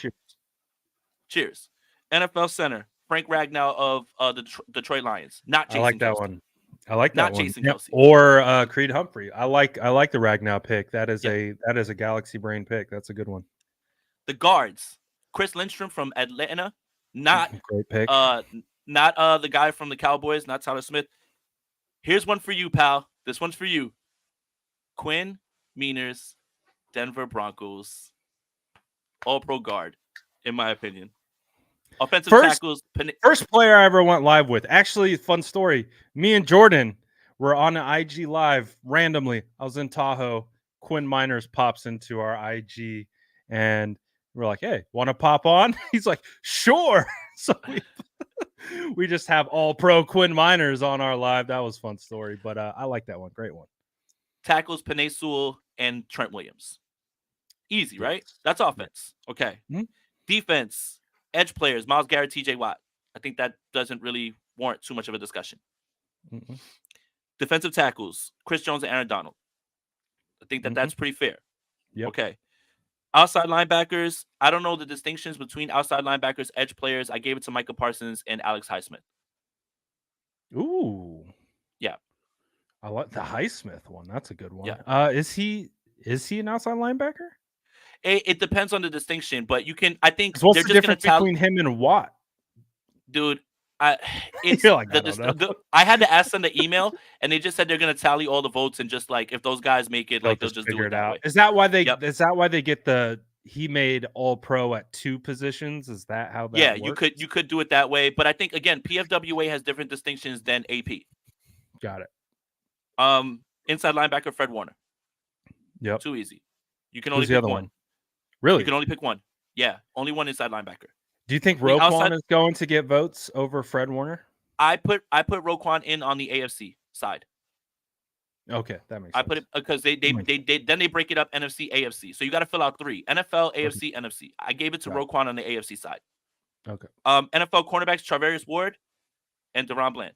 Cheers. NFL center Frank Ragnow of the Detroit Lions. Not Jason I like that Kelce. one. I like that Not one. Jason Yeah. Kelce. Or Creed Humphrey. I like the Ragnow pick. That is Yeah. a galaxy brain pick. That's a good one. The guards. Chris Lindstrom from Atlanta. Not great pick. Not the guy from the Cowboys, not Tyler Smith. Here's one for you, pal. This one's for you. Quinn Meaners, Denver Broncos. All-pro guard, in my opinion. Offensive tackles. First player I ever went live with. Actually, fun story. Me and Jordan were on an IG live randomly. I was in Tahoe. Quinn Miners pops into our IG, and we're like, "Hey, want to pop on?" He's like, "Sure." So we just have all pro Quinn Miners on our live. That was a fun story, but I like that one. Great one. Tackles, Penei Sewell and Trent Williams. Easy, right? That's offense. Okay. Mm-hmm. Defense, edge players, Myles Garrett, TJ Watt. I think that doesn't really warrant too much of a discussion. Mm-hmm. Defensive tackles, Chris Jones and Aaron Donald. I think that that's pretty fair. Yep. Okay. Outside linebackers, I don't know the distinctions between outside linebackers, edge players. I gave it to Micah Parsons and Alex Highsmith. Ooh. Yeah. I like the Highsmith one. That's a good one. Yeah. Is he an outside linebacker? It depends on the distinction, but you can. I think what's the difference between him and Watt, dude? It's like, I had to ask them the email, and they just said they're gonna tally all the votes and just like if those guys make it, like they'll just do it that way. Is that why they? Yep. Is that why they get the? He made all pro at two positions. Is that how that? Yeah, works? you could do it that way, but I think again, PFWA has different distinctions than AP. Got it. Inside linebacker Fred Warner. Yep. Too easy. You can only pick one. Really? You can only pick one. Yeah, only one inside linebacker. Do you think Roquan is going to get votes over Fred Warner? I put Roquan in on the AFC side. Okay, that makes sense. I put it because they then they break it up NFC, AFC. So you got to fill out three: NFL, AFC, NFC. I gave it to Roquan on the AFC side. Okay. NFL cornerbacks: Charvarius Ward and DaRon Bland.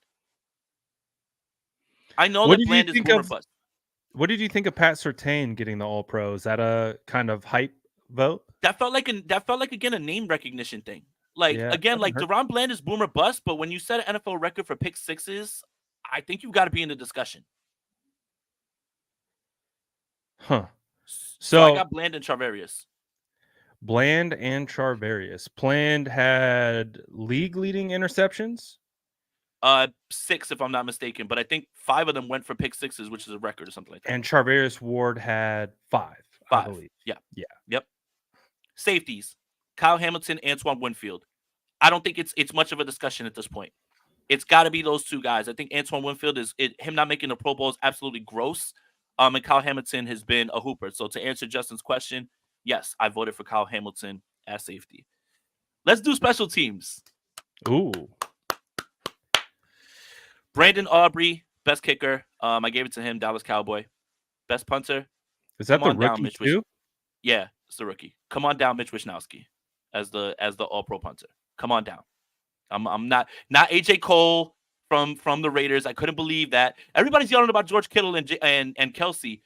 I know that Bland is boomer bust. What did you think of Pat Surtain getting the All Pro? Is that a kind of hype vote? That felt like again a name recognition thing. Like again, like DaRon Bland is boomer bust, but when you set an NFL record for pick sixes, I think you've got to be in the discussion. Huh. So I got Bland and Charvarius. Bland and Charvarius. Bland had league leading interceptions. 6 if I'm not mistaken, but I think 5 of them went for pick sixes, which is a record or something like that. And Charvarius Ward had 5, I believe. Yeah. Yeah. Yep. Safeties: Kyle Hamilton, Antoine Winfield. I don't think it's much of a discussion at this point. It's got to be those two guys. I think Antoine Winfield him not making the Pro Bowl is absolutely gross. And Kyle Hamilton has been a hooper. So to answer Justin's question, yes, I voted for Kyle Hamilton as safety. Let's do special teams. Ooh. Brandon Aubrey, best kicker. I gave it to him, Dallas Cowboy. Best punter. Is that the rookie too? Yeah, it's the rookie. Come on down, Mitch Wishnowsky, as the All-Pro punter. Come on down. I'm not AJ Cole from the Raiders. I couldn't believe that. Everybody's yelling about George Kittle and Kelce,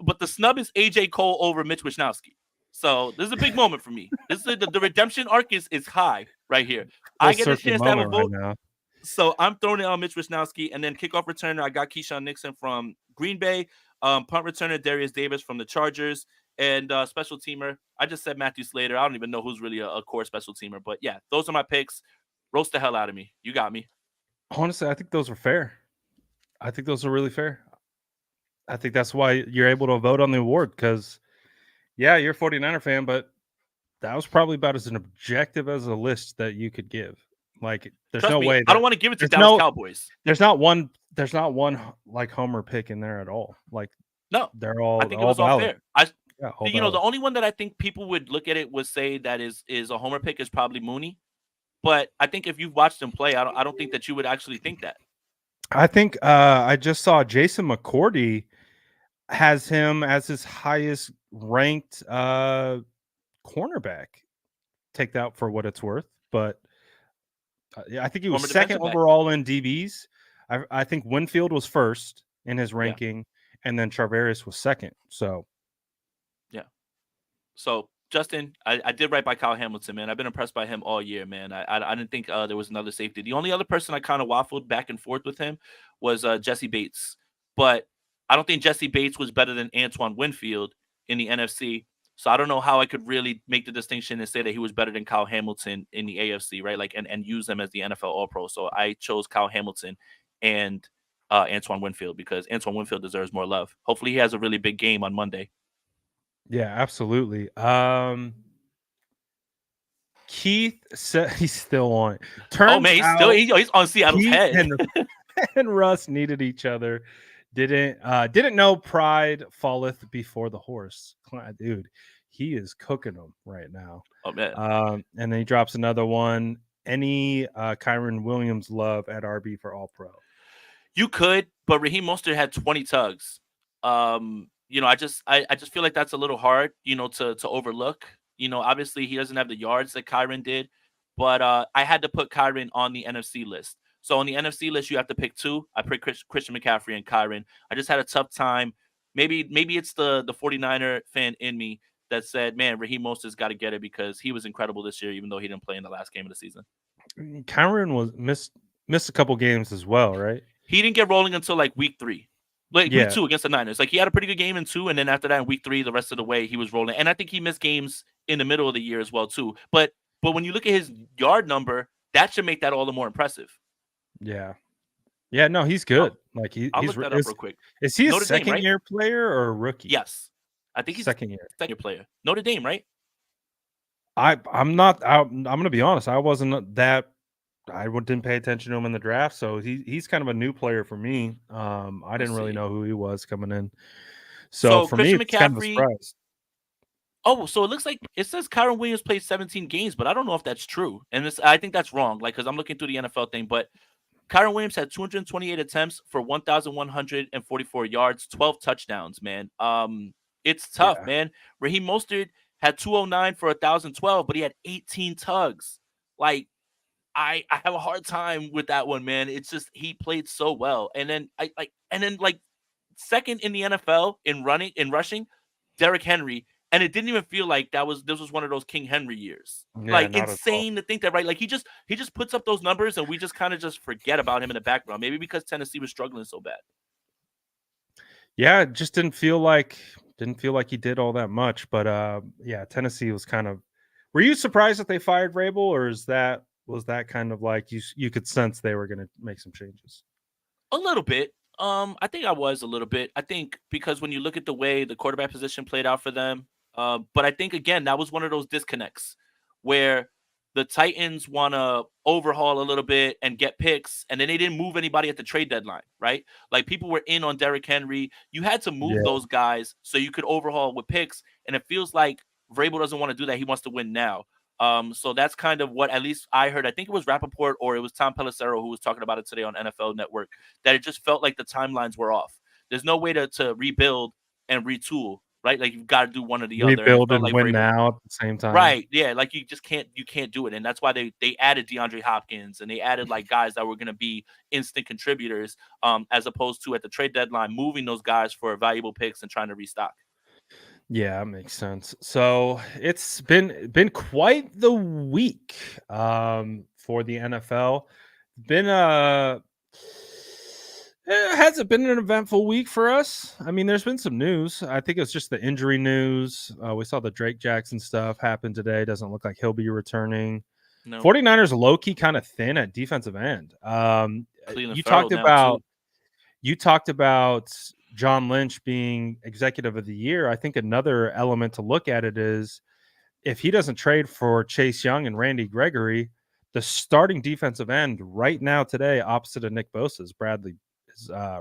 but the snub is AJ Cole over Mitch Wishnowsky. So this is a big moment for me. This is the redemption arc is high right here. I get a chance to have a vote. Right, so I'm throwing it on Mitch Wishnowsky, and then kickoff returner, I got Keyshawn Nixon from Green Bay. Punt returner Darius Davis from the Chargers, and special teamer. I just said Matthew Slater. I don't even know who's really a core special teamer, but yeah, those are my picks. Roast the hell out of me. You got me. Honestly, I think those are fair. I think those are really fair. I think that's why you're able to vote on the award because, yeah, you're a 49er fan, but that was probably about as an objective as a list that you could give. Like, there's Trust no me, way I don't that want to give it to there's Dallas no Cowboys. there's not one like homer pick in there at all. Like No, they're I think it all was all valid. fair. Yeah, all The valid. only one that I think people would look at it would say that is a homer pick is probably Mooney. But I think if you've watched him play, I don't think that you would actually think that. I think I just saw Jason McCourty has him as his highest ranked cornerback. Take that for what it's worth, but yeah, I think he was Former second defensive back. overall in DBs. I think Winfield was first in his Yeah. ranking, and then Charvarius was second. So Yeah. So Justin, I did right by Kyle Hamilton, man. I've been impressed by him all year, man. I didn't think there was another safety. The only other person I kind of waffled back and forth with him was Jesse Bates, but I don't think Jesse Bates was better than Antoine Winfield in the NFC. So I don't know how I could really make the distinction and say that he was better than Kyle Hamilton in the AFC, right? Like and use them as the NFL All Pro. So I chose Kyle Hamilton and Antoine Winfield because Antoine Winfield deserves more love. Hopefully he has a really big game on Monday. yeah, absolutely. Keith said he's still on it. Oh Turns man, out he's on Seattle's Keith head. and Russ needed each other. Didn't know pride falleth before the horse. Dude, he is cooking them right now. Oh man, And then he drops another one. Any Kyron Williams love at RB for All Pro? you could, but Raheem Mostert had 20 tugs. I just feel like that's a little hard, to overlook. Obviously he doesn't have the yards that Kyron did, but I had to put Kyron on the NFC list. So on the NFC list, you have to pick two. I picked Christian McCaffrey and Kyron. I just had a tough time. Maybe it's the 49er fan in me that said, man, Raheem Mostert's got to get it because he was incredible this year, even though he didn't play in the last game of the season. Kyron was missed a couple games as well, right? He didn't get rolling until like week 3. Like week Yeah, 2 against the Niners. Like he had a pretty good game in 2, and then after that in week 3, the rest of the way he was rolling. And I think he missed games in the middle of the year as well too. But when you look at his yard number, that should make that all the more impressive. yeah, yeah. No, he's I'll, good. Like I'll look that up real quick. is he a Notre Dame, second right? year player or a rookie? Yes. I think he's a Second year. second year player. Notre Dame, right? I'm not. I'm gonna be honest. I wasn't that. Didn't pay attention to him in the draft, so he's kind of a new player for me. I Let's didn't really see. know who he was coming in. So So for me, Christian it's kind of a McCaffrey. surprise. Oh, so it looks like it says Kyron Williams played 17 games, but I don't know if that's true. And I think that's wrong. Like, because I'm looking through the NFL thing, but Kyron Williams had 228 attempts for 1,144 yards, 12 touchdowns, man. It's tough, Yeah, man. Raheem Mostert had 209 for 1,012, but he had 18 tugs. Like, I have a hard time with that one, man. It's just he played so well. And then second in the NFL in rushing, Derrick Henry. And it didn't even feel like this was one of those King Henry years. yeah, Like not at all. insane to think that, right? Like he just puts up those numbers and we just kind of just forget about him in the background. Maybe because Tennessee was struggling so bad. Yeah, it just didn't feel like he did all that much. But yeah, Tennessee was kind of. Were you surprised that they fired Vrabel, or was that kind of like you could sense they were going to make some changes? A little bit. I think I was a little bit. I think because when you look at the way the quarterback position played out for them, but I think again that was one of those disconnects where the Titans want to overhaul a little bit and get picks, and then they didn't move anybody at the trade deadline, right? Like people were in on Derrick Henry. You had to move Yeah, those guys so you could overhaul with picks, and it feels like Vrabel doesn't want to do that. He wants to win now. So that's kind of what at least I heard. I think it was Rappaport or it was Tom Pelissero who was talking about it today on NFL Network, that it just felt like the timelines were off. There's no way to rebuild and retool, right? Like you've got to do one or the other. And it rebuild felt and like win Vrabel, now at the same time. right? Yeah, like you can't do it, and that's why they added DeAndre Hopkins and they added like guys that were going to be instant contributors, as opposed to at the trade deadline moving those guys for valuable picks and trying to restock. Yeah, that makes sense. So it's been quite the week for the NFL. Been It hasn't been an eventful week for us. I mean, there's been some news. I think it's just the injury news. We saw the Drake Jackson stuff happen today. Doesn't look like he'll be returning. No, 49ers low key kind of thin at defensive end. Cleveland You Farrell talked now about too. you talked about John Lynch being executive of the year. I think another element to look at it is if he doesn't trade for Chase Young and Randy Gregory, the starting defensive end right now today, opposite of Nick Bosa, is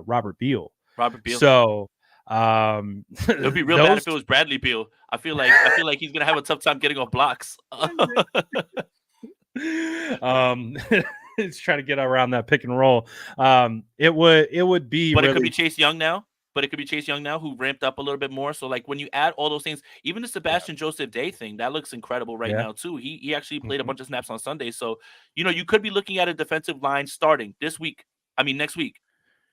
Robert Beal. Robert Beal. So It would be real bad those if it was Bradley Beal. I feel like he's gonna have a tough time getting off blocks. it's trying to get around that pick and roll. It would be But it could really be Chase Young now. But it could be Chase Young now, who ramped up a little bit more. So like when you add all those things, even the yeah Sebastian Joseph Day thing, that looks incredible right yeah now too. He actually played a mhm. bunch of snaps on Sunday. So you could be looking at a defensive line starting this week. I mean next week.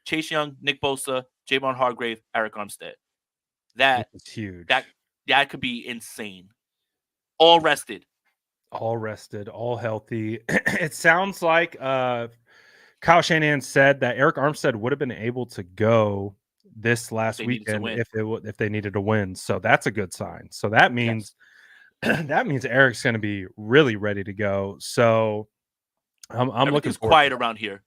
Chase Young, Nick Bosa, Javon Hargrave, Eric Armstead. Which That is that huge. that could be insane. All rested. All rested, all healthy. It sounds like Kyle Shanahan said that Eric Armstead would have been able to go this If last they needed to weekend win. if they needed to win. So that's a good sign. So that Yes. means that means Eric's going to be really ready to go. So I'm looking Everything's forward to quiet that. around here.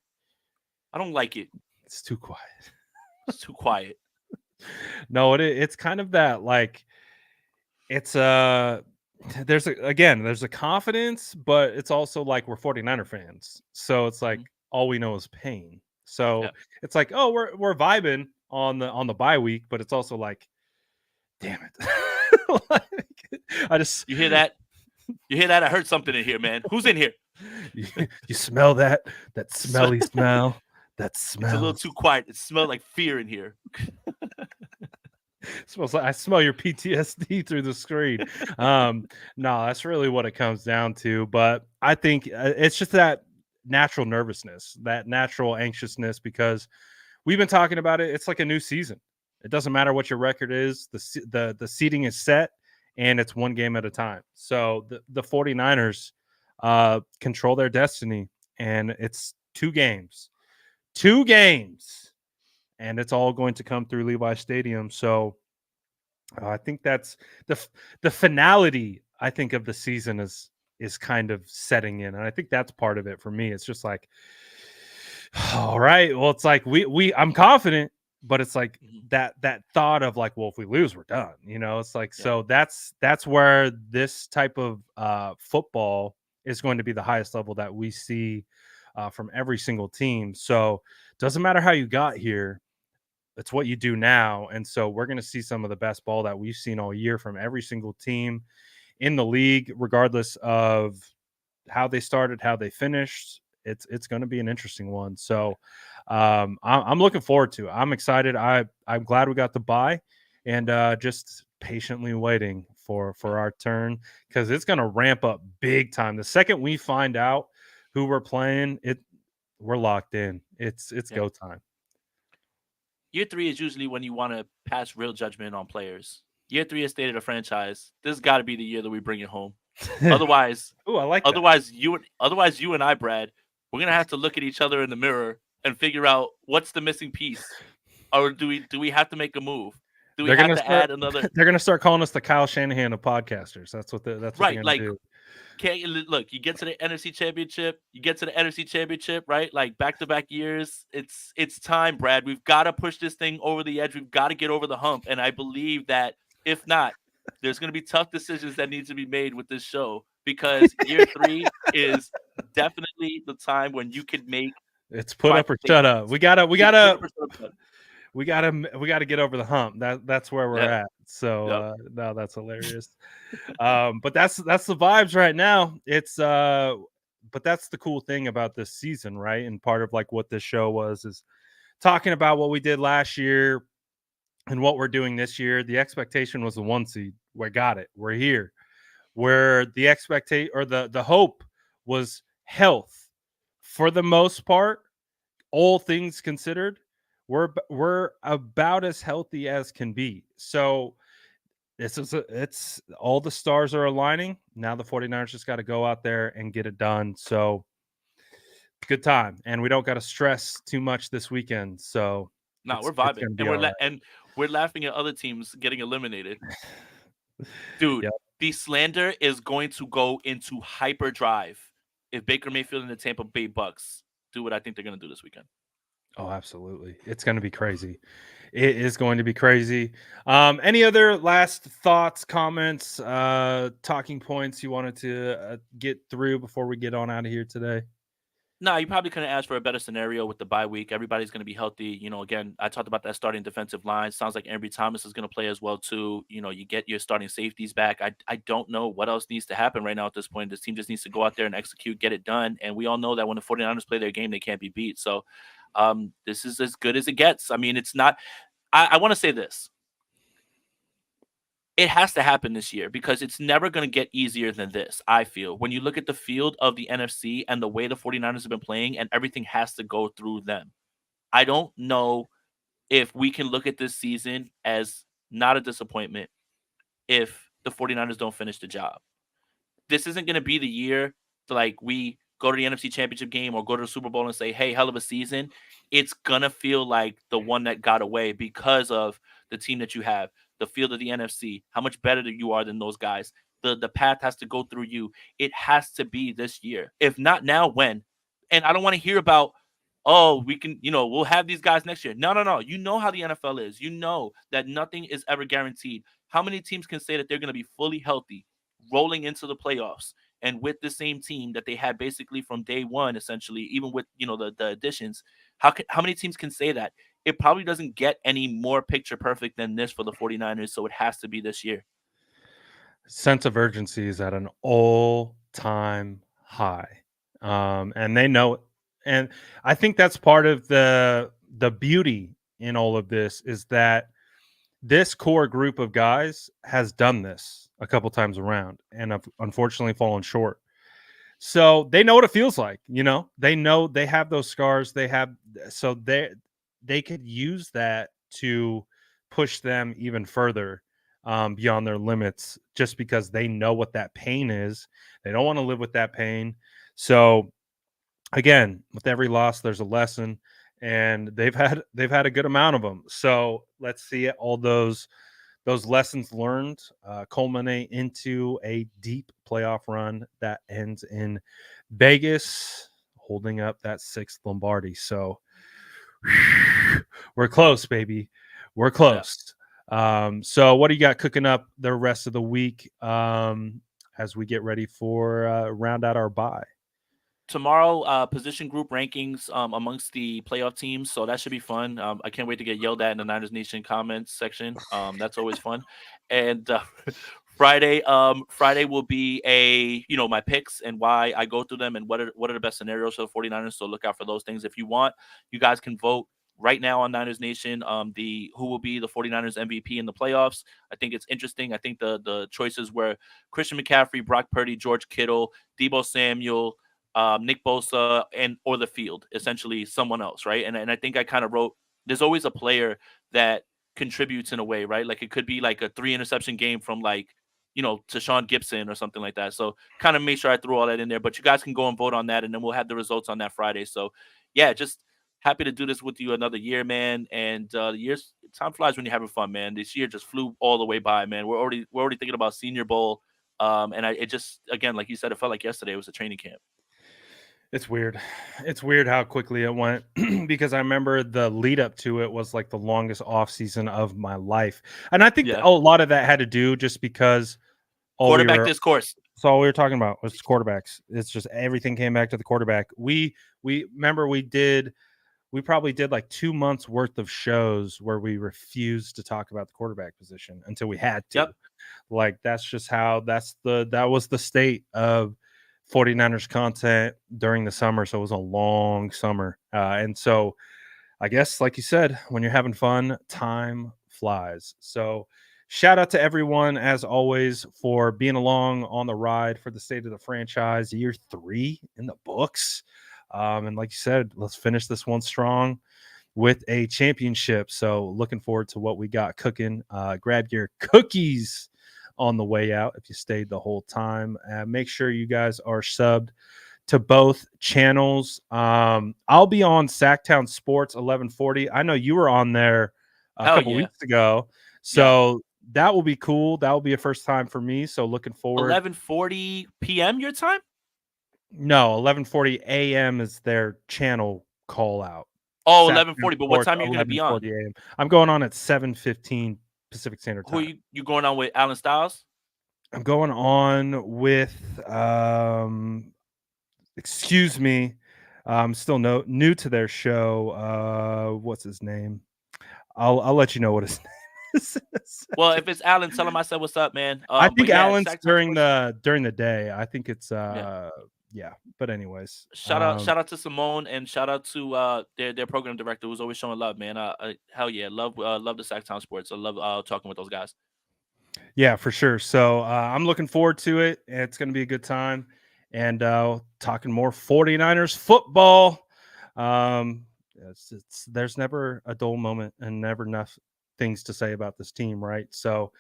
I don't like it. It's too quiet. It's too quiet. No, it's kind of that like it's there's a confidence, but it's also like we're 49er fans. So it's like Mhm. all we know is pain. So Yeah. it's like, oh, we're vibing on the bye week, but it's also like, damn it. Like, I just You hear that? You hear that? I heard something in here, man. Who's in here? you, you smell that It's smelly smell that a little smells. too quiet. It smells like fear in here. Smells like I smell your PTSD through the screen. Um, no, that's really what it comes down to. But I think it's just that natural nervousness, that natural anxiousness, because we've been talking about it. It's like a new season. It doesn't matter what your record is. The seating is set, and it's one game at a time. So the 49ers control their destiny, and it's two games, and it's all going to come through Levi Stadium. So I think that's the finality. I think of the season is kind of setting in, and I think that's part of it for me. It's just like, all right, well, it's like I'm confident, but it's like Mhm. that thought of like, well, if we lose, we're done. It's like Yeah. so that's where this type of football is going to be the highest level that we see from every single team. So doesn't matter how you got here, it's what you do now. And so we're going to see some of the best ball that we've seen all year from every single team in the league, regardless of how they started, how they finished. It's going to be an interesting one. So I'm looking forward to it. I'm excited. I'm glad we got the bye, and just patiently waiting Yeah. for our turn, because it's going to ramp up big time. The second we find out who we're playing, we're locked in. It's Yeah. go time. Year three is usually when you want to pass real judgment on players. Year three is state of the franchise. This has got to be the year that we bring it home. Otherwise, Ooh, I like that. otherwise you and I, Brad, we're gonna have to look at each other in the mirror and figure out what's the missing piece, or do we have to make a move? Do we They're have gonna to start. add another? They're gonna start calling us the Kyle Shanahan of podcasters. That's what they're Right, gonna like do. can't look. You get to the NFC Championship. You get to the NFC Championship, right? Like back to back years. It's time, Brad. We've got to push this thing over the edge. We've got to get over the hump. And I believe that if not, there's going to be tough decisions that need to be made with this show because year three is definitely the time when you can make It's put final up or shut up. statements. We It's put gotta up or shut up. we gotta get over the hump. That's where we're Yeah. at. So Yep. no, that's hilarious. But that's the vibes right now. It's but that's the cool thing about this season, right? And part of like what this show was is talking about what we did last year and what we're doing this year. The expectation was the 1 seed. We got it. We're here. Where the expectation or the hope was health for the most part, all things considered, we're about as healthy as can be. So it's all the stars are aligning. Now the 49ers just got to go out there and get it done. So good time, and we don't got to stress too much this weekend. So Nah, we're it's vibing, gonna be and all right. we're laughing at other teams getting eliminated. Dude, Yep. the slander is going to go into hyperdrive if Baker Mayfield and the Tampa Bay Bucks do what I think they're going to do this weekend. Oh, absolutely. It's going to be crazy. It is going to be crazy. Any other last thoughts, comments, talking points you wanted to get through before we get on out of here today? No, you probably couldn't ask for a better scenario with the bye week. Everybody's going to be healthy. Again, I talked about that starting defensive line. Sounds like Ambry Thomas is going to play as well too. You get your starting safeties back. I don't know what else needs to happen right now at this point. This team just needs to go out there and execute, get it done. And we all know that when the 49ers play their game, they can't be beat. So this is as good as it gets. I mean, it's not. I want to say this. It has to happen this year because it's never going to get easier than this, I feel. When you look at the field of the NFC and the way the 49ers have been playing, and everything has to go through them. I don't know if we can look at this season as not a disappointment if the 49ers don't finish the job. This isn't going to be the year to like we go to the NFC Championship game or go to the Super Bowl and say, "Hey, hell of a season." It's going to feel like the one that got away because of the team that you have, the field of the NFC, how much better you are than those guys. The path has to go through you. It has to be this year. If not now, when? And I don't want to hear about, oh, we can, we'll have these guys next year. No, no, no. You know how the NFL is. You know that nothing is ever guaranteed. How many teams can say that they're going to be fully healthy rolling into the playoffs and with the same team that they had basically from day one, essentially, even with the additions? How many teams can say that? It probably doesn't get any more picture perfect than this for the 49ers, so it has to be this year. Sense of urgency is at an all-time high, and they know it. And I think that's part of the beauty in all of this is that this core group of guys has done this a couple times around and have unfortunately fallen short. So they know what it feels like, They know they have those scars. So they could use that to push them even further beyond their limits, just because they know what that pain is. They don't want to live with that pain. So again, with every loss, there's a lesson, and they've had a good amount of them. So let's see all those lessons learned culminate into a deep playoff run that ends in Vegas, holding up that sixth Lombardi. So we're close, baby. We're Yeah. close. So what do you got cooking up the rest of the week as we get ready for round out our bye? Tomorrow, position group rankings amongst the playoff teams, so that should be fun. I can't wait to get yelled at in the Niners Nation comments section. That's always fun. And Friday will be my picks and why I go through them and what are the best scenarios for the 49ers. So look out for those things. If you want, you guys can vote right now on Niners Nation. The who will be the 49ers MVP in the playoffs. I think it's interesting. I think the choices were Christian McCaffrey, Brock Purdy, George Kittle, Debo Samuel, Nick Bosa, and or the field, essentially someone else, right? And I think I kind of wrote, there's always a player that contributes in a way, right? Like it could be like a 3 interception game from like, to Sean Gibson or something like that. So kind of make sure I threw all that in there, but you guys can go and vote on that, and then we'll have the results on that Friday. So yeah, just happy to do this with you another year, man. And the years time flies when you're having fun, man. This year just flew all the way by, man. We're already thinking about Senior Bowl. And it just, again, like you said, it felt like yesterday was a training camp. It's weird. It's weird how quickly it went because I remember the lead up to it was like the longest off season of my life. And I think Yeah. a lot of that had to do just because all we Quarterback were discourse. so all we were talking about was quarterbacks. It's just everything came back to the quarterback. We remember we probably did like 2 months worth of shows where we refused to talk about the quarterback position until we had Yep. to. Like that was the state of 49ers content during the summer. So it was a long summer. And so I guess, like you said, when you're having fun, time flies. So shout out to everyone, as always, for being along on the ride for the state of the franchise. Year 3 in the books. And like you said, let's finish this one strong with a championship. So looking forward to what we got cooking. Grab your cookies on the way out if you stayed the whole time. Make sure you guys are subbed to both channels. I'll be on Sacktown Sports 1140. I know you were on there a Hell couple yeah. weeks ago, Yeah. so that will be cool. That will be a first time for me. So looking forward. 11:40 p.m. your time? No, 11:40 a.m. is their channel call out. Oh, Sacktown 11:40. But what Sports time you're gonna be on? 11:40 a.m. I'm going on at 7:15 Pacific Standard Who Time. you going on with? Alan Styles? I'm going on with excuse me. I'm still new to their show. What's his name? I'll let you know what his name is in a Well, second. if it's Alan, tell him I said what's up, man. I But think yeah, Alan's Sacktown Sports. during the day. I think it's Yeah. yeah. But anyways, Shout out to Simone and shout out to their program director who's always showing love, man. Hell yeah, love the Sacktown Sports. I love talking with those guys. yeah, for sure. So I'm looking forward to it. It's going to be a good time. And talking more 49ers football. There's never a dull moment and never enough things to say about this team, right? So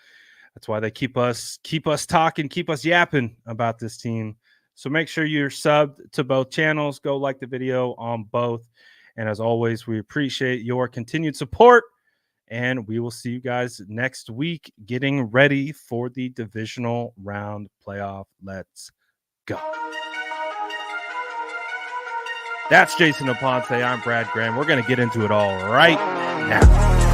that's why they keep us talking, keep us yapping about this team. So make sure you're subbed to both channels. Go like the video on both. And as always, we appreciate your continued support. And we will see you guys next week getting ready for the divisional round playoff. Let's go. That's Jason Aponte. I'm Brad Graham. We're going to get into it all right now.